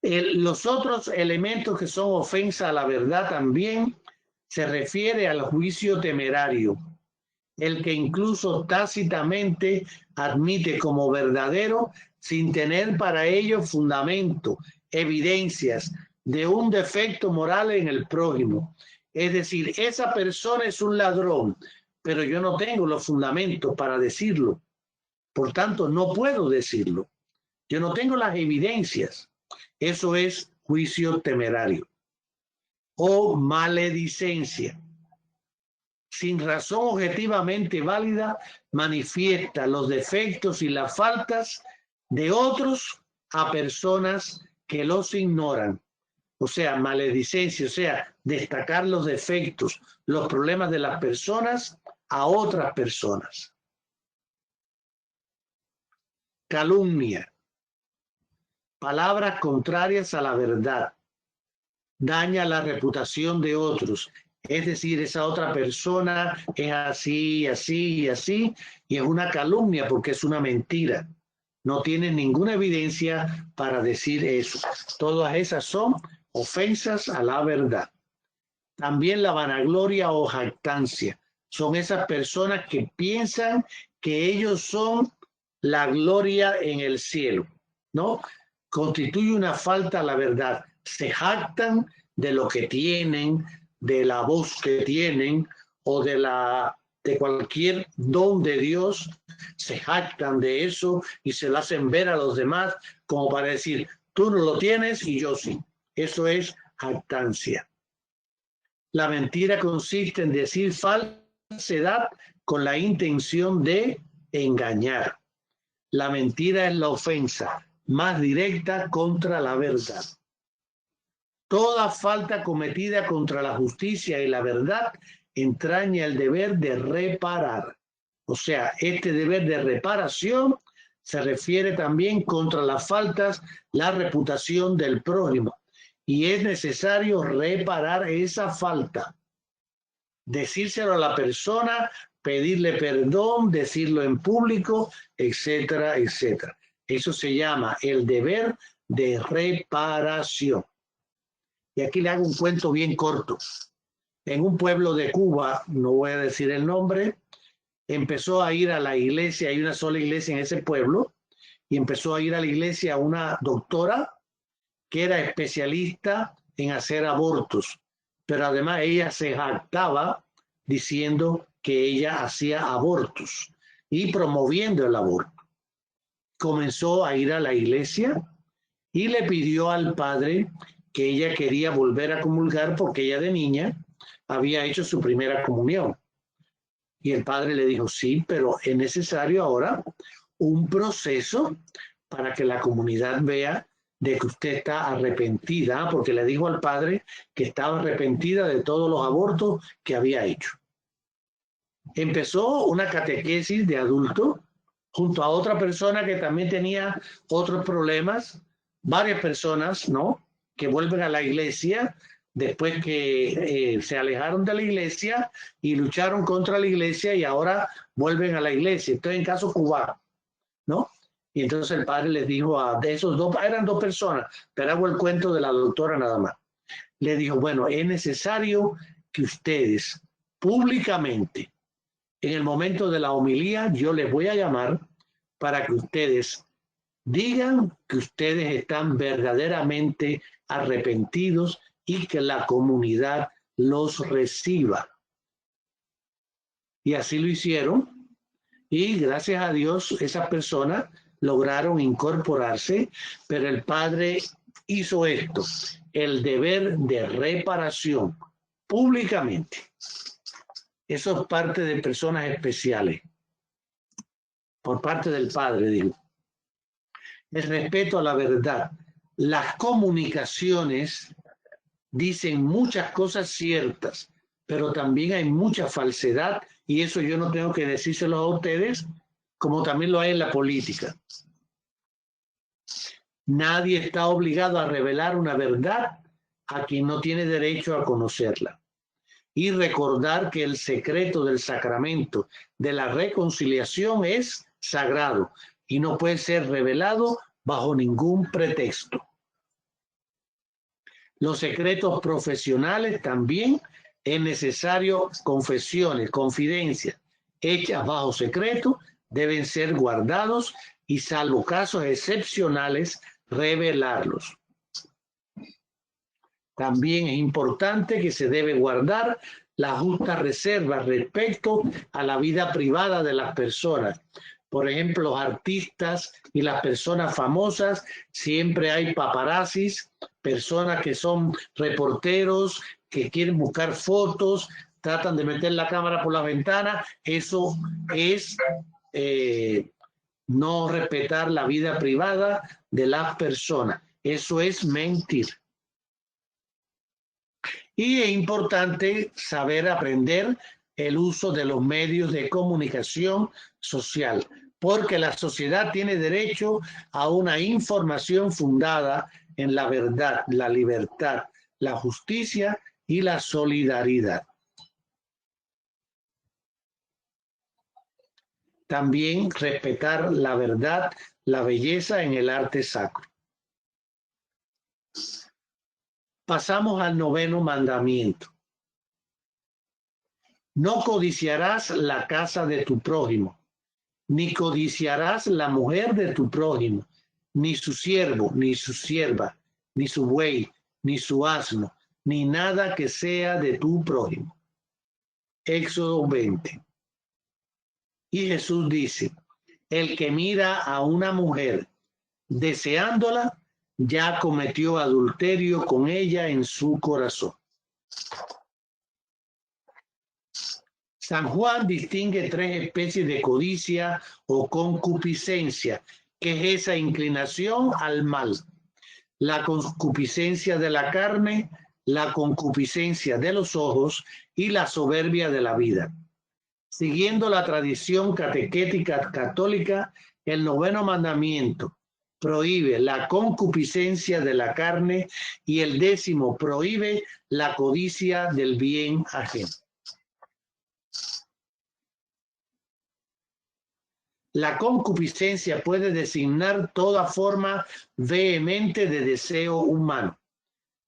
Los otros elementos que son ofensa a la verdad también se refiere al juicio temerario, el que incluso tácitamente admite como verdadero sin tener para ello fundamento, evidencias de un defecto moral en el prójimo. Es decir, esa persona es un ladrón, pero yo no tengo los fundamentos para decirlo. Por tanto, no puedo decirlo. Yo no tengo las evidencias. Eso es juicio temerario. O maledicencia. Sin razón objetivamente válida, manifiesta los defectos y las faltas de otros a personas que los ignoran. O sea, maledicencia, o sea, destacar los defectos, los problemas de las personas a otras personas. Calumnia. Palabras contrarias a la verdad. Daña la reputación de otros. Es decir, esa otra persona es así, así y así, y es una calumnia porque es una mentira. No tiene ninguna evidencia para decir eso. Todas esas son ofensas a la verdad. También la vanagloria o jactancia. Son esas personas que piensan que ellos son la gloria en el cielo, ¿no? Constituye una falta a la verdad. Se jactan de lo que tienen, de la voz que tienen o de cualquier don de Dios, se jactan de eso y se lo hacen ver a los demás como para decir, tú no lo tienes y yo sí. Eso es jactancia. La mentira consiste en decir falsedad con la intención de engañar. La mentira es la ofensa más directa contra la verdad. Toda falta cometida contra la justicia y la verdad entraña el deber de reparar. O sea, este deber de reparación se refiere también contra las faltas, la reputación del prójimo. Y es necesario reparar esa falta. Decírselo a la persona, pedirle perdón, decirlo en público, etcétera, etcétera. Eso se llama el deber de reparación. Y aquí le hago un cuento bien corto. En un pueblo de Cuba, no voy a decir el nombre, empezó a ir a la iglesia, hay una sola iglesia en ese pueblo, y empezó a ir a la iglesia una doctora que era especialista en hacer abortos. pero además ella se jactaba diciendo que ella hacía abortos y promoviendo el aborto. Comenzó a ir a la iglesia y le pidió al padre que ella quería volver a comulgar porque ella de niña había hecho su primera comunión. Y el padre le dijo, sí, pero es necesario ahora un proceso para que la comunidad vea de que usted está arrepentida, porque le dijo al padre que estaba arrepentida de todos los abortos que había hecho. Empezó una catequesis de adulto junto a otra persona que también tenía otros problemas, varias personas, ¿no?, que vuelven a la iglesia después que se alejaron de la iglesia y lucharon contra la iglesia y ahora vuelven a la iglesia. Esto es en caso cubano, ¿no? Y entonces el padre les dijo de esos dos, eran dos personas, pero hago el cuento de la doctora nada más. Le dijo, bueno, es necesario que ustedes públicamente, en el momento de la homilía, yo les voy a llamar para que ustedes digan que ustedes están verdaderamente arrepentidos y que la comunidad los reciba. Y así lo hicieron. Y gracias a Dios, esas personas lograron incorporarse, pero el padre hizo esto, el deber de reparación públicamente. Eso es parte de personas especiales, por parte del padre, digo. El respeto a la verdad. Las comunicaciones dicen muchas cosas ciertas, pero también hay mucha falsedad, y eso yo no tengo que decírselo a ustedes, como también lo hay en la política. Nadie está obligado a revelar una verdad a quien no tiene derecho a conocerla. Y recordar que el secreto del sacramento de la reconciliación es sagrado y no puede ser revelado bajo ningún pretexto. Los secretos profesionales también es necesario, confesiones, confidencias hechas bajo secreto deben ser guardados y salvo casos excepcionales revelarlos. También es importante que se debe guardar la justa reserva respecto a la vida privada de las personas. Por ejemplo, los artistas y las personas famosas, siempre hay paparazzis, personas que son reporteros, que quieren buscar fotos, tratan de meter la cámara por la ventana. Eso es no respetar la vida privada de las personas. Eso es mentir. Y es importante saber aprender el uso de los medios de comunicación social, porque la sociedad tiene derecho a una información fundada en la verdad, la libertad, la justicia y la solidaridad. También respetar la verdad, la belleza en el arte sacro. Pasamos al 9º mandamiento. No codiciarás la casa de tu prójimo, ni codiciarás la mujer de tu prójimo, ni su siervo, ni su sierva, ni su buey, ni su asno, ni nada que sea de tu prójimo. Éxodo 20. Y Jesús dice, el que mira a una mujer deseándola, ya cometió adulterio con ella en su corazón. San Juan distingue 3 especies de codicia o concupiscencia, que es esa inclinación al mal. La concupiscencia de la carne, la concupiscencia de los ojos y la soberbia de la vida. Siguiendo la tradición catequética católica, el 9º mandamiento prohíbe la concupiscencia de la carne y el 10º prohíbe la codicia del bien ajeno. La concupiscencia puede designar toda forma vehemente de deseo humano.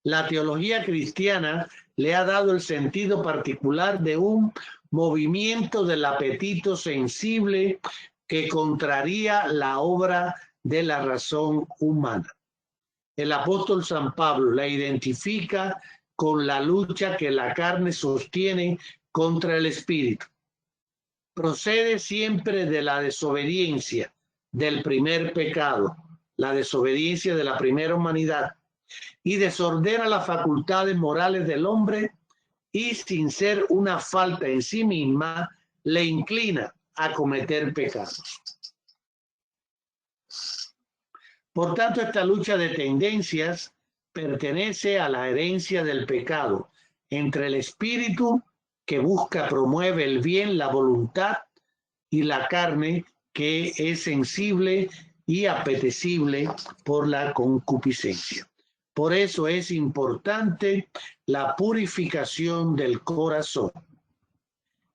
La teología cristiana le ha dado el sentido particular de un movimiento del apetito sensible que contraría la obra de la razón humana. El apóstol San Pablo la identifica con la lucha que la carne sostiene contra el espíritu. Procede siempre de la desobediencia del primer pecado, la desobediencia de la primera humanidad, y desordena las facultades morales del hombre y, sin ser una falta en sí misma, le inclina a cometer pecados. Por tanto, esta lucha de tendencias pertenece a la herencia del pecado entre el espíritu que busca, promueve el bien, la voluntad, y la carne que es sensible y apetecible por la concupiscencia. Por eso es importante la purificación del corazón.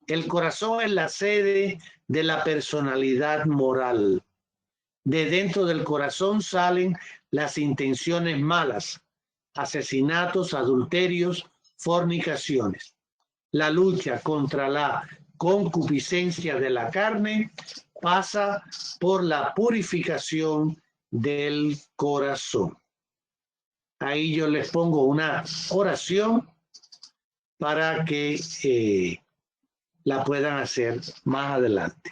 El corazón es la sede de la personalidad moral. De dentro del corazón salen las intenciones malas, asesinatos, adulterios, fornicaciones. La lucha contra la concupiscencia de la carne pasa por la purificación del corazón. Ahí yo les pongo una oración para que la puedan hacer más adelante.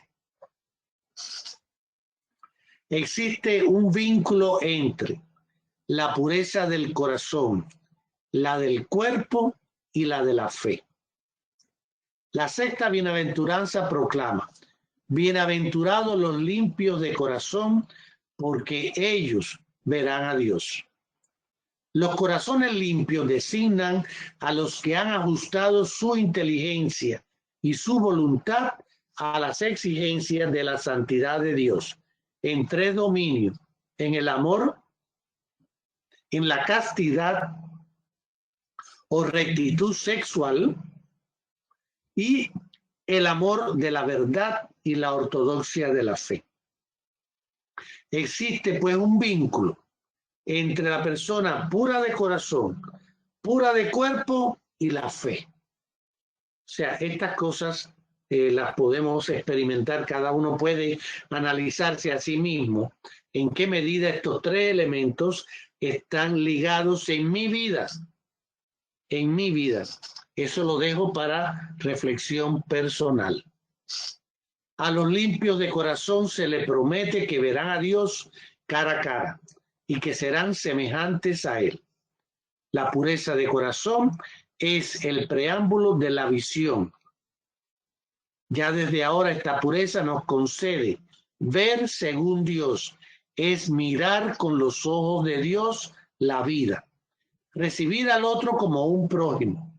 Existe un vínculo entre la pureza del corazón, la del cuerpo y la de la fe. La sexta bienaventuranza proclama: bienaventurados los limpios de corazón, porque ellos verán a Dios. Los corazones limpios designan a los que han ajustado su inteligencia y su voluntad a las exigencias de la santidad de Dios en tres dominios: en el amor, en la castidad o rectitud sexual, y el amor de la verdad y la ortodoxia de la fe. Existe pues un vínculo entre la persona pura de corazón, pura de cuerpo y la fe. O sea, estas cosas las podemos experimentar, cada uno puede analizarse a sí mismo en qué medida estos tres elementos están ligados en mi vida. En mi vida. Eso lo dejo para reflexión personal. A los limpios de corazón se les promete que verán a Dios cara a cara y que serán semejantes a Él. La pureza de corazón es el preámbulo de la visión. Ya desde ahora esta pureza nos concede ver según Dios, es mirar con los ojos de Dios la vida, recibir al otro como un prójimo.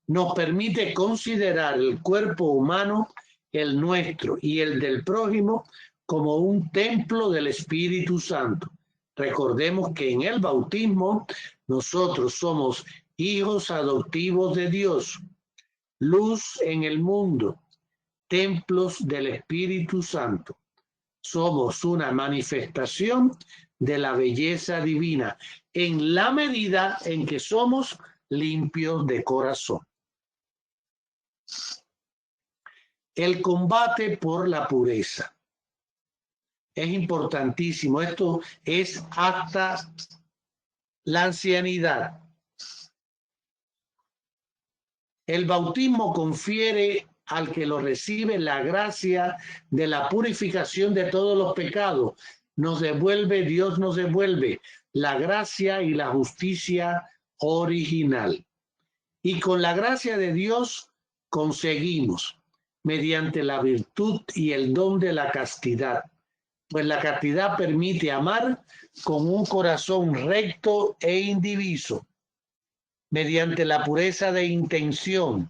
Nos permite considerar el cuerpo humano, el nuestro y el del prójimo, como un templo del Espíritu Santo. Recordemos que en el bautismo nosotros somos hijos adoptivos de Dios, luz en el mundo, templos del Espíritu Santo. Somos una manifestación de la belleza divina en la medida en que somos limpios de corazón. El combate por la pureza es importantísimo. Esto es hasta la ancianidad. El bautismo confiere al que lo recibe la gracia de la purificación de todos los pecados. Dios nos devuelve la gracia y la justicia original. Y con la gracia de Dios conseguimos, mediante la virtud y el don de la castidad, pues la castidad permite amar con un corazón recto e indiviso, mediante la pureza de intención,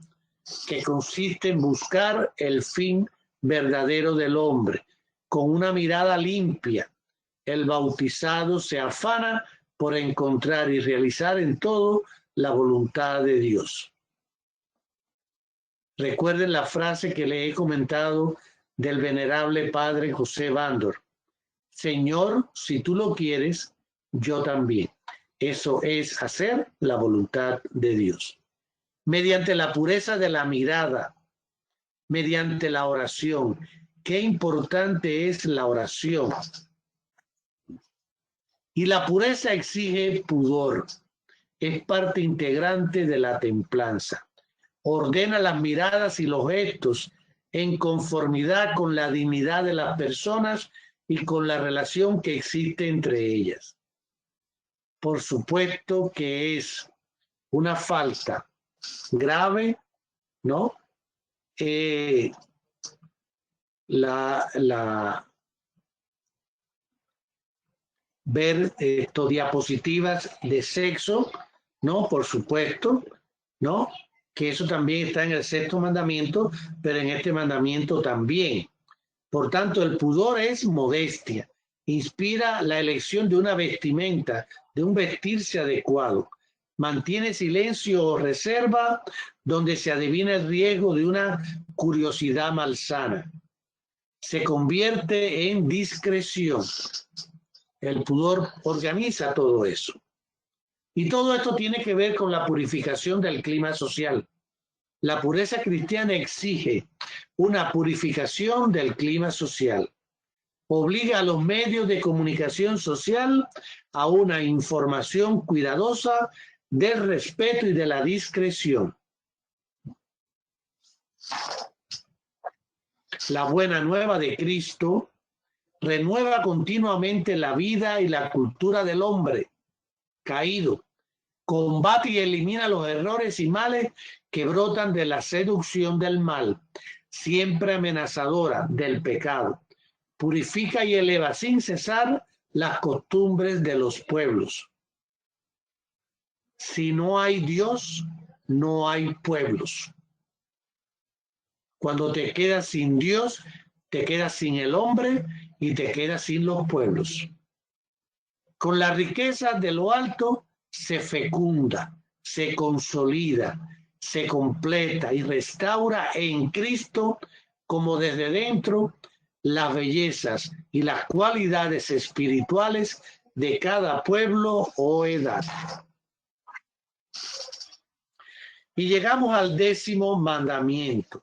que consiste en buscar el fin verdadero del hombre, con una mirada limpia. El bautizado se afana por encontrar y realizar en todo la voluntad de Dios. Recuerden la frase que le he comentado del venerable padre José Bandor: Señor, si tú lo quieres, yo también. Eso es hacer la voluntad de Dios. Mediante la pureza de la mirada, mediante la oración. Qué importante es la oración. Y la pureza exige pudor. es parte integrante de la templanza. Ordena las miradas y los gestos en conformidad con la dignidad de las personas y con la relación que existe entre ellas. Por supuesto que es una falta grave, ¿no? Ver estos diapositivas de sexo, ¿no? Por supuesto, ¿no? Que eso también está en el 6º mandamiento, pero en este mandamiento también. Por tanto, el pudor es modestia, inspira la elección de una vestimenta, de un vestirse adecuado, mantiene silencio o reserva donde se adivina el riesgo de una curiosidad malsana. Se convierte en discreción. El pudor organiza todo eso. Y todo esto tiene que ver con la purificación del clima social. La pureza cristiana exige una purificación del clima social. Obliga a los medios de comunicación social a una información cuidadosa del respeto y de la discreción. La buena nueva de Cristo renueva continuamente la vida y la cultura del hombre caído, combate y elimina los errores y males que brotan de la seducción del mal, siempre amenazadora del pecado. Purifica y eleva sin cesar las costumbres de los pueblos. Si no hay Dios, no hay pueblos. Cuando te quedas sin Dios, te quedas sin el hombre y te quedas sin los pueblos. Con la riqueza de lo alto se fecunda, se consolida, se completa y restaura en Cristo como desde dentro las bellezas y las cualidades espirituales de cada pueblo o edad. Y llegamos al 10º mandamiento.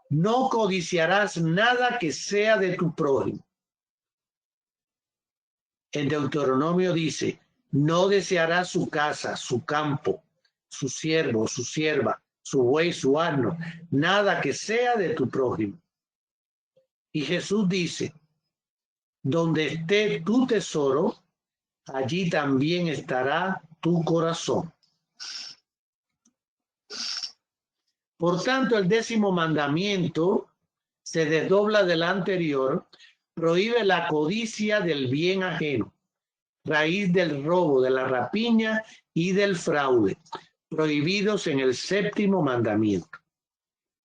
No codiciarás nada que sea de tu prójimo. En Deuteronomio dice, no desearás su casa, su campo, su siervo, su sierva, su buey, su asno, nada que sea de tu prójimo. Y Jesús dice, donde esté tu tesoro, allí también estará tu corazón. Por tanto, el 10º mandamiento se desdobla del anterior, prohíbe la codicia del bien ajeno, raíz del robo, de la rapiña y del fraude, prohibidos en el 7º mandamiento.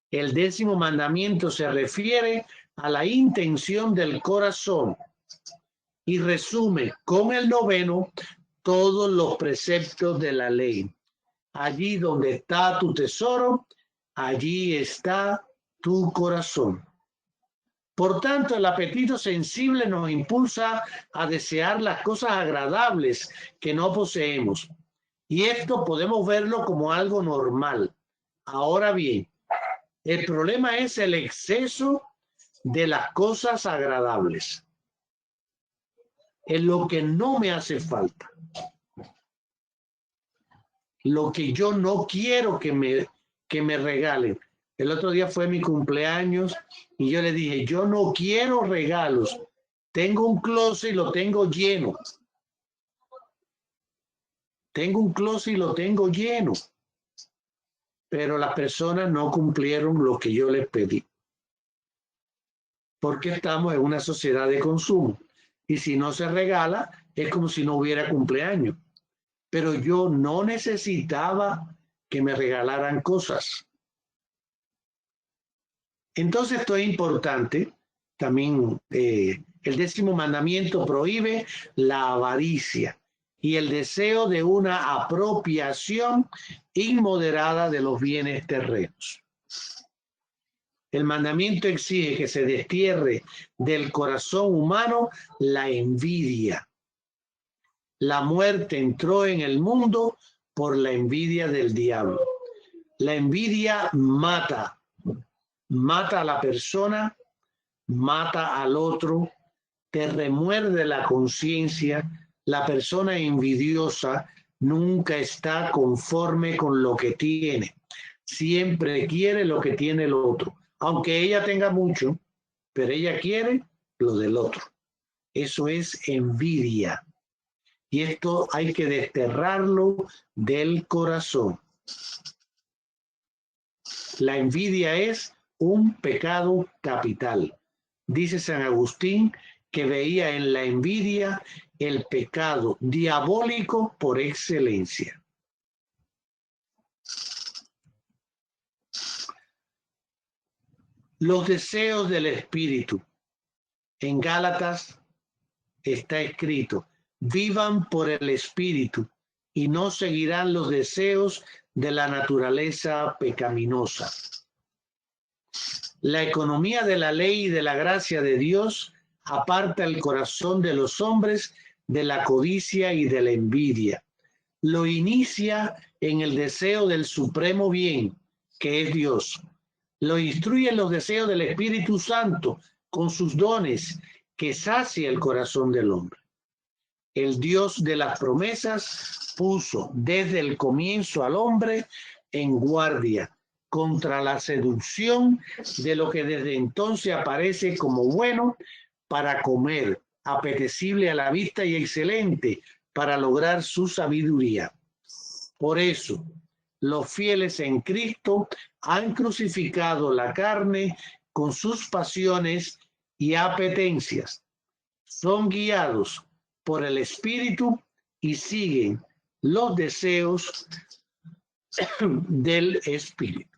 El 10º mandamiento se refiere a la intención del corazón y resume con el 9º todos los preceptos de la ley. Allí donde está tu tesoro, allí está tu corazón. Por tanto, el apetito sensible nos impulsa a desear las cosas agradables que no poseemos. Y esto podemos verlo como algo normal. Ahora bien, el problema es el exceso de las cosas agradables. Es lo que no me hace falta. Lo que yo no quiero que me regalen. El otro día fue mi cumpleaños y yo le dije, yo no quiero regalos. Tengo un closet y lo tengo lleno. Tengo un closet y lo tengo lleno. Pero las personas no cumplieron lo que yo les pedí. Porque estamos en una sociedad de consumo. Y si no se regala, es como si no hubiera cumpleaños. Pero yo no necesitaba que me regalaran cosas. Entonces esto es importante. También el 10º mandamiento prohíbe la avaricia y el deseo de una apropiación inmoderada de los bienes terrenos. El mandamiento exige que se destierre del corazón humano la envidia. La muerte entró en el mundo por la envidia del diablo. La envidia mata a la persona, mata al otro, te remuerde la conciencia. La persona envidiosa nunca está conforme con lo que tiene. Siempre quiere lo que tiene el otro. Aunque ella tenga mucho, pero ella quiere lo del otro. Eso es envidia. Y esto hay que desterrarlo del corazón. La envidia es un pecado capital. Dice San Agustín que veía en la envidia el pecado diabólico por excelencia. Los deseos del espíritu. En Gálatas está escrito: vivan por el espíritu y no seguirán los deseos de la naturaleza pecaminosa. La economía de la ley y de la gracia de Dios aparta el corazón de los hombres de la codicia y de la envidia. Lo inicia en el deseo del supremo bien, que es Dios. Lo instruye en los deseos del Espíritu Santo con sus dones, que sacia el corazón del hombre. El Dios de las promesas puso desde el comienzo al hombre en guardia contra la seducción de lo que desde entonces aparece como bueno para comer, apetecible a la vista y excelente para lograr su sabiduría. Por eso, los fieles en Cristo han crucificado la carne con sus pasiones y apetencias. Son guiados por el Espíritu y siguen los deseos del Espíritu.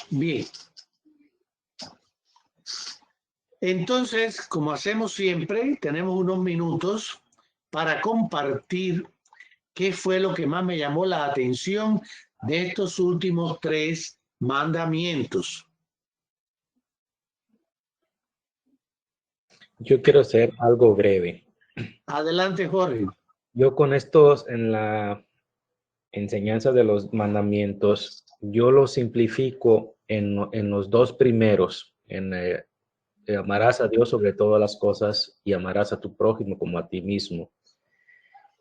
Bien. Entonces, como hacemos siempre, tenemos unos minutos para compartir qué fue lo que más me llamó la atención de estos últimos 3 mandamientos. Yo quiero hacer algo breve. Adelante, Jorge. Yo con estos, en la enseñanza de los mandamientos, yo los simplifico en los 2 primeros, amarás a Dios sobre todas las cosas y amarás a tu prójimo como a ti mismo.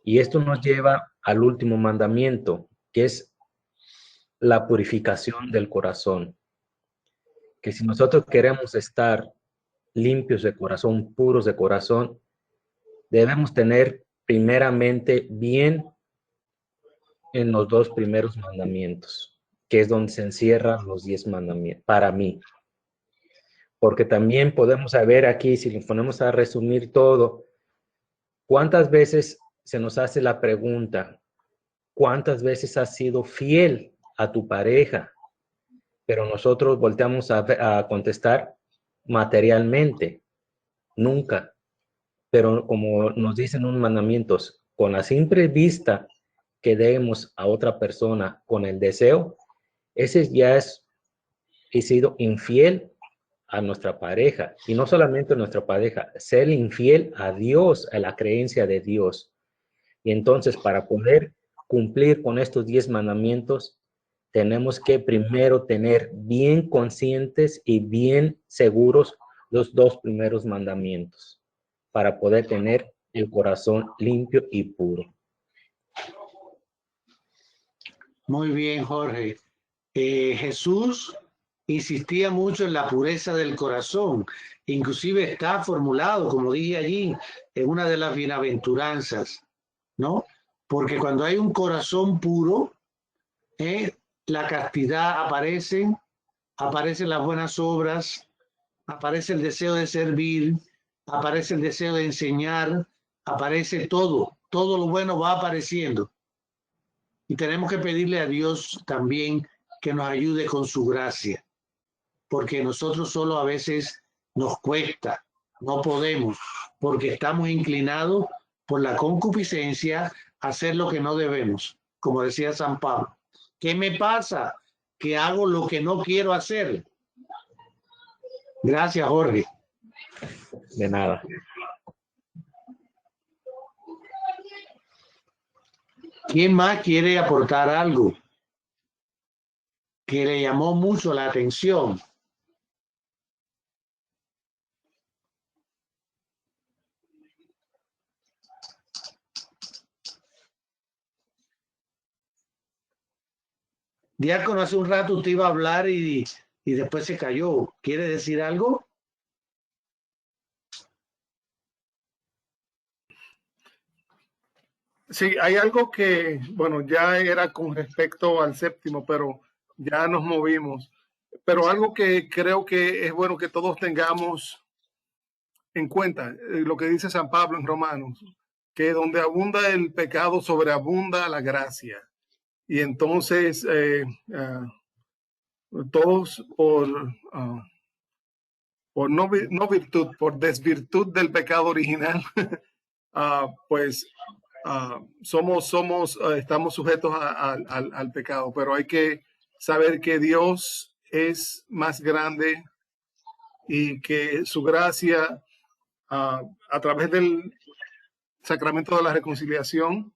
Y esto nos lleva al último mandamiento, que es la purificación del corazón. Que si nosotros queremos estar limpios de corazón, puros de corazón, debemos tener primeramente bien en los 2 primeros mandamientos, que es donde se encierran los 10 mandamientos, para mí. Porque también podemos saber aquí, si nos ponemos a resumir todo, ¿cuántas veces se nos hace la pregunta, cuántas veces has sido fiel a tu pareja? Pero nosotros volteamos a contestar materialmente, nunca. Pero como nos dicen unos mandamientos, con la simple vista que demos a otra persona con el deseo, ese ya he sido infiel a nuestra pareja. Y no solamente a nuestra pareja, ser infiel a Dios, a la creencia de Dios. Y entonces, para poder cumplir con estos 10 mandamientos, tenemos que primero tener bien conscientes y bien seguros los 2 primeros mandamientos, para poder tener el corazón limpio y puro. Muy bien, Jorge. Jesús insistía mucho en la pureza del corazón. Inclusive está formulado, como dije allí, en una de las bienaventuranzas, ¿no? Porque cuando hay un corazón puro, la castidad aparecen las buenas obras, aparece el deseo de servir, aparece el deseo de enseñar, aparece todo lo bueno va apareciendo. Y tenemos que pedirle a Dios también que nos ayude con su gracia, porque nosotros solo a veces nos cuesta, no podemos, porque estamos inclinados por la concupiscencia a hacer lo que no debemos, como decía San Pablo. ¿Qué me pasa? Que hago lo que no quiero hacer. Gracias, Jorge. De nada. ¿Quién más quiere aportar algo que le llamó mucho la atención? Diácono, hace un rato usted iba a hablar y después se cayó. ¿Quiere decir algo? Sí, hay algo que, bueno, ya era con respecto al séptimo, pero ya nos movimos. Pero algo que creo que es bueno que todos tengamos en cuenta, lo que dice San Pablo en Romanos, que donde abunda el pecado, sobreabunda la gracia. Y entonces todos por no virtud, por desvirtud del pecado original, pues estamos sujetos al pecado, pero hay que saber que Dios es más grande y que su gracia a través del sacramento de la reconciliación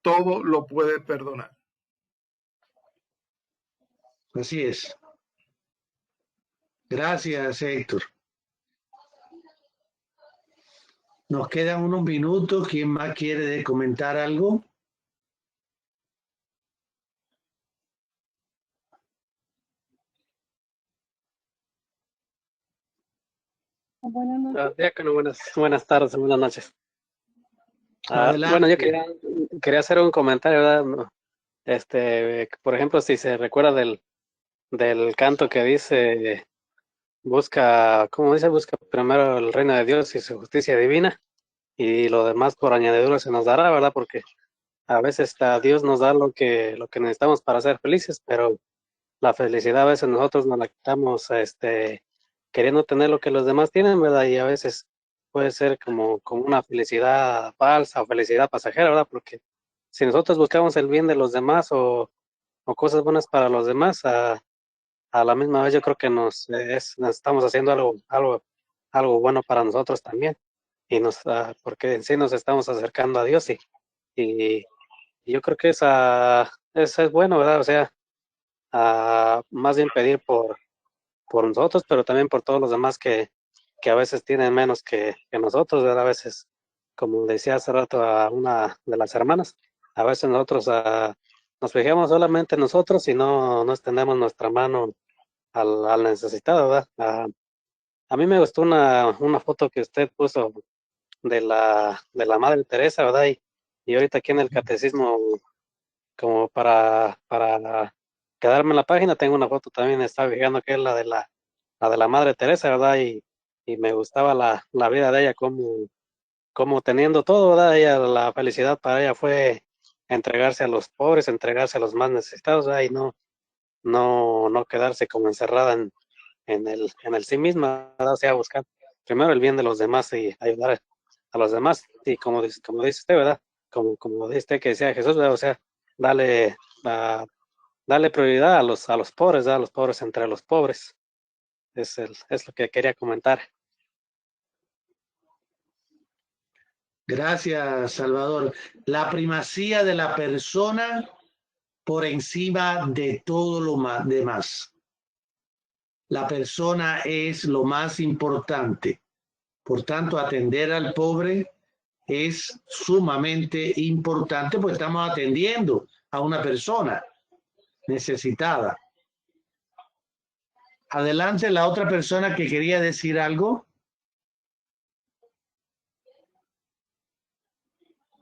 todo lo puede perdonar. Así es. Gracias, Héctor. Nos quedan unos minutos. ¿Quién más quiere comentar algo? Buenas noches. Diácono, buenas tardes, buenas noches. Bueno, yo quería hacer un comentario, ¿verdad? Por ejemplo, si se recuerda del canto que dice, ¿cómo dice? Busca primero el reino de Dios y su justicia divina, y lo demás por añadidura se nos dará, ¿verdad? Porque a veces Dios nos da lo que necesitamos para ser felices, pero la felicidad a veces nosotros nos la quitamos, queriendo tener lo que los demás tienen, ¿verdad? Y a veces puede ser como una felicidad falsa o felicidad pasajera, ¿verdad? Porque si nosotros buscamos el bien de los demás o cosas buenas para los demás, a la misma vez yo creo que nos estamos haciendo algo bueno para nosotros también, y porque en sí nos estamos acercando a Dios, y yo creo que eso es bueno, ¿verdad? O sea, más bien pedir por nosotros, pero también por todos los demás que a veces tienen menos que nosotros, ¿verdad? A veces, como decía hace rato a una de las hermanas, a veces nosotros nos fijamos solamente en nosotros y no extendemos nuestra mano al necesitado, ¿verdad? A mí me gustó una foto que usted puso de la Madre Teresa, ¿verdad? Y ahorita aquí en el catecismo, como para quedarme en la página, tengo una foto también, estaba fijando que es la de la Madre Teresa, ¿verdad? Y me gustaba la vida de ella, como teniendo todo, ¿verdad? Ella, la felicidad para ella fue entregarse a los pobres, entregarse a los más necesitados, ¿verdad? Y no quedarse como encerrada en el sí misma, ¿verdad? O sea, buscar primero el bien de los demás y ayudar a los demás. Y como dice usted, ¿verdad? Como dice usted que decía Jesús, ¿verdad? O sea, dale, dale prioridad a los pobres, ¿verdad? A los pobres entre los pobres. Es lo que quería comentar. Gracias, Salvador. La primacía de la persona por encima de todo lo demás. La persona es lo más importante. Por tanto, atender al pobre es sumamente importante, pues estamos atendiendo a una persona necesitada. Adelante, la otra persona que quería decir algo.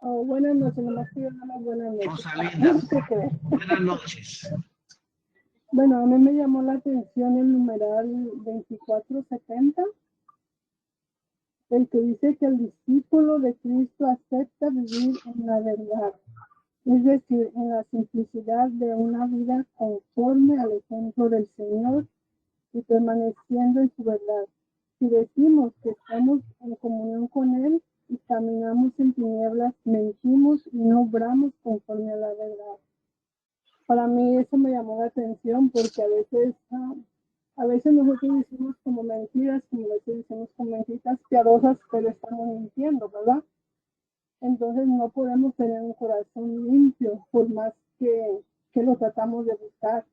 Buenas noches, nomás quiero dar las buenas noches. Rosalinda, buenas noches. Bueno, a mí me llamó la atención el numeral 2470, el que dice que el discípulo de Cristo acepta vivir en la verdad, es decir, en la simplicidad de una vida conforme al ejemplo del Señor y permaneciendo en su verdad. Si decimos que estamos en comunión con Él y caminamos en tinieblas, mentimos y no obramos conforme a la verdad. Para mí eso me llamó la atención porque a veces nosotros decimos como mentiras, como a veces decimos como mentiras piadosas, pero estamos mintiendo, ¿verdad? Entonces no podemos tener un corazón limpio por más que lo tratamos de buscar,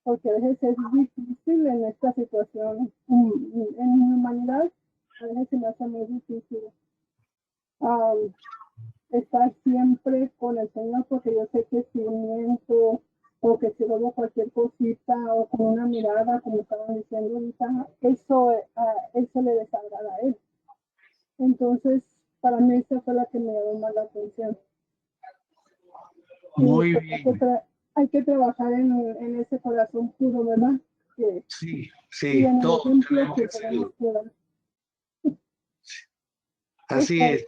porque a veces es difícil en esta situación, en mi humanidad, a veces se me hace muy difícil estar siempre con el Señor, porque yo sé que si miento o que se roba cualquier cosita, o con una mirada, como estaban diciendo ahorita, eso le desagrada a él. Entonces, para mí esa fue la que me llamó más la atención. Muy bien. Hay que trabajar en ese corazón puro, ¿verdad? Sí, todos tenemos que hacerlo. Así es.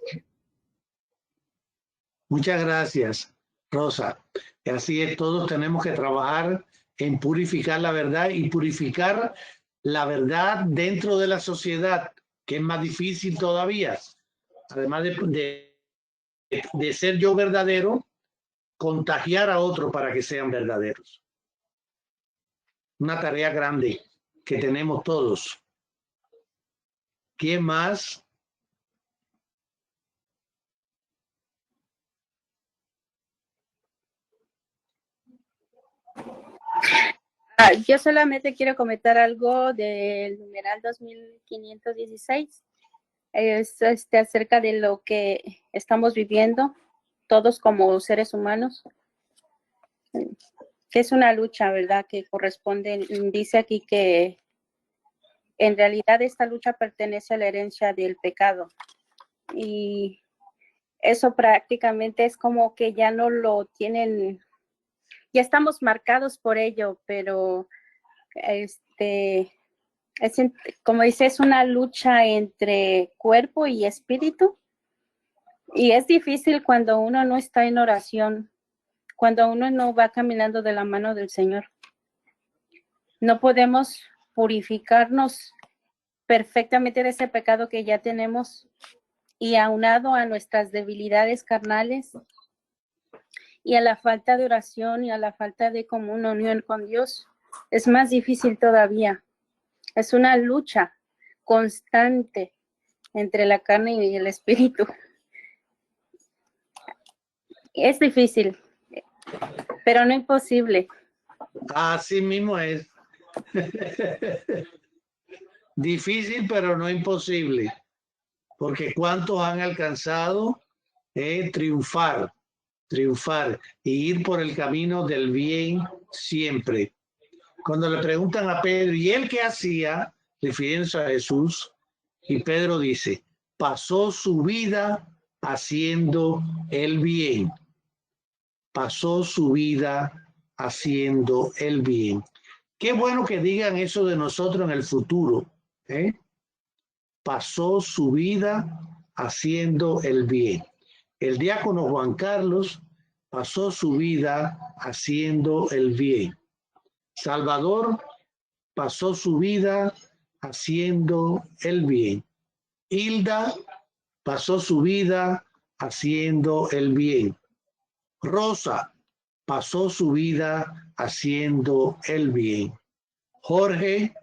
Muchas gracias, Rosa. Así es, todos tenemos que trabajar en purificar la verdad y purificar la verdad dentro de la sociedad, que es más difícil todavía. Además de ser yo verdadero, contagiar a otros para que sean verdaderos. Una tarea grande que tenemos todos. ¿Quién más? Yo solamente quiero comentar algo del numeral 2516. Es acerca de lo que estamos viviendo todos como seres humanos, que es una lucha, ¿verdad? Que corresponde, dice aquí que en realidad esta lucha pertenece a la herencia del pecado. Y eso prácticamente es como que ya no lo tienen, ya estamos marcados por ello, pero como dice, es una lucha entre cuerpo y espíritu. Y es difícil cuando uno no está en oración, cuando uno no va caminando de la mano del Señor. No podemos purificarnos perfectamente de ese pecado que ya tenemos, y aunado a nuestras debilidades carnales y a la falta de oración y a la falta de comunión con Dios, es más difícil todavía. Es una lucha constante entre la carne y el espíritu. Es difícil, pero no imposible. Así mismo es. Difícil, pero no imposible. Porque ¿cuántos han alcanzado triunfar y ir por el camino del bien siempre? Cuando le preguntan a Pedro, ¿y él qué hacía? Refiriéndose a Jesús, y Pedro dice, pasó su vida haciendo el bien. Pasó su vida haciendo el bien. Qué bueno que digan eso de nosotros en el futuro. Pasó su vida haciendo el bien. El diácono Juan Carlos pasó su vida haciendo el bien. Salvador pasó su vida haciendo el bien. Hilda pasó su vida haciendo el bien. Rosa pasó su vida haciendo el bien. Jorge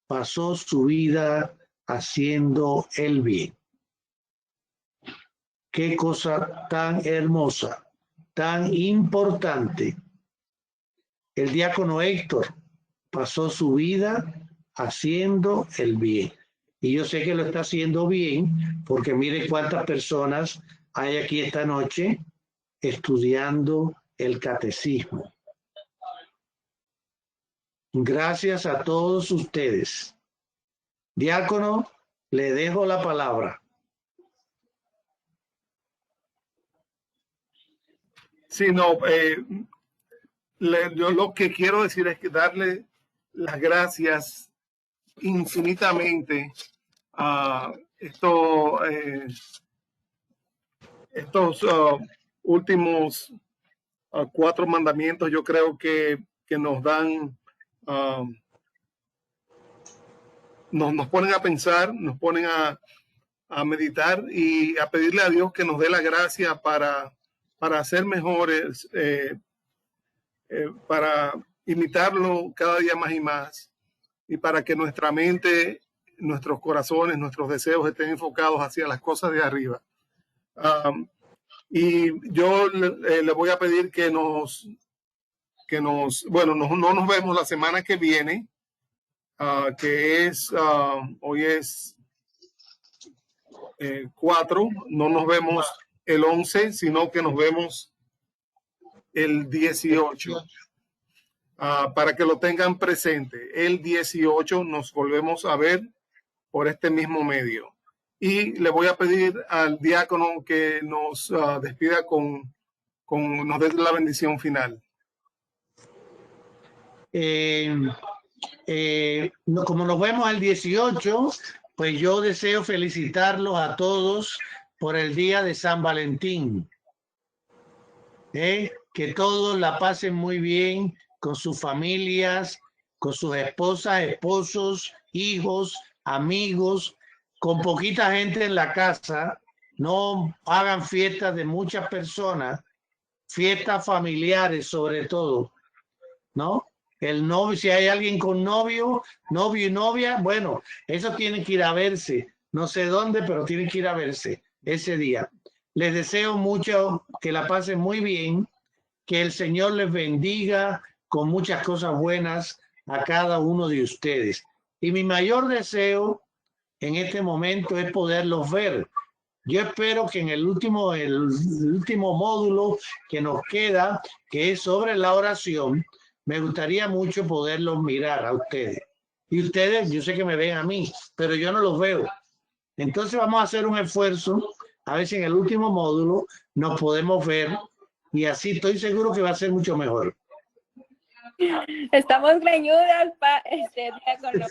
pasó su vida haciendo el bien. Qué cosa tan hermosa, tan importante. El diácono Héctor pasó su vida haciendo el bien. Y yo sé que lo está haciendo bien, porque mire cuántas personas hay aquí esta noche estudiando el catecismo. Gracias a todos ustedes. Diácono, le dejo la palabra. Sí, no, yo lo que quiero decir es que darle las gracias infinitamente a estos últimos 4 mandamientos. Yo creo que nos dan, nos ponen a pensar, nos ponen a meditar y a pedirle a Dios que nos dé la gracia para ser mejores, para imitarlo cada día más y más, y para que nuestra mente, nuestros corazones, nuestros deseos estén enfocados hacia las cosas de arriba. Y yo le voy a pedir que no nos vemos la semana que viene, que es, hoy es 4, no nos vemos el 11, sino que nos vemos el 18. para que lo tengan presente. El 18 nos volvemos a ver por este mismo medio. Y le voy a pedir al diácono que nos despida nos dé la bendición final. Como nos vemos el 18, pues yo deseo felicitarlos a todos por el día de San Valentín. Que todos la pasen muy bien con sus familias, con sus esposas, esposos, hijos, amigos, con poquita gente en la casa. No hagan fiestas de muchas personas, fiestas familiares sobre todo, ¿no? El novio, si hay alguien con novio y novia, bueno, eso tienen que ir a verse. No sé dónde, pero tienen que ir a verse ese día. Les deseo mucho, que la pasen muy bien, que el Señor les bendiga con muchas cosas buenas a cada uno de ustedes. Y mi mayor deseo en este momento es poderlos ver. Yo espero que en el último módulo que nos queda, que es sobre la oración, me gustaría mucho poderlos mirar a ustedes. Y ustedes, yo sé que me ven a mí, pero yo no los veo. Entonces vamos a hacer un esfuerzo, a ver si en el último módulo nos podemos ver, y así estoy seguro que va a ser mucho mejor. Estamos greñudas, diácono.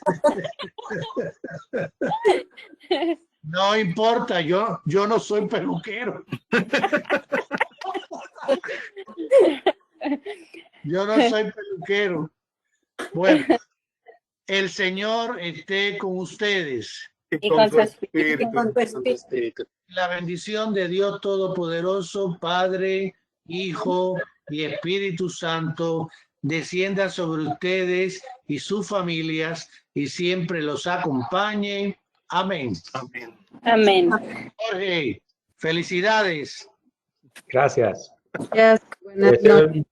No importa, yo no soy peluquero. Yo no soy peluquero. Bueno, el Señor esté con ustedes. Y con su espíritu. La bendición de Dios Todopoderoso, Padre, Hijo y Espíritu Santo, descienda sobre ustedes y sus familias y siempre los acompañe. Amén. Amén. Amén. Jorge, felicidades. Gracias. Buenas noches.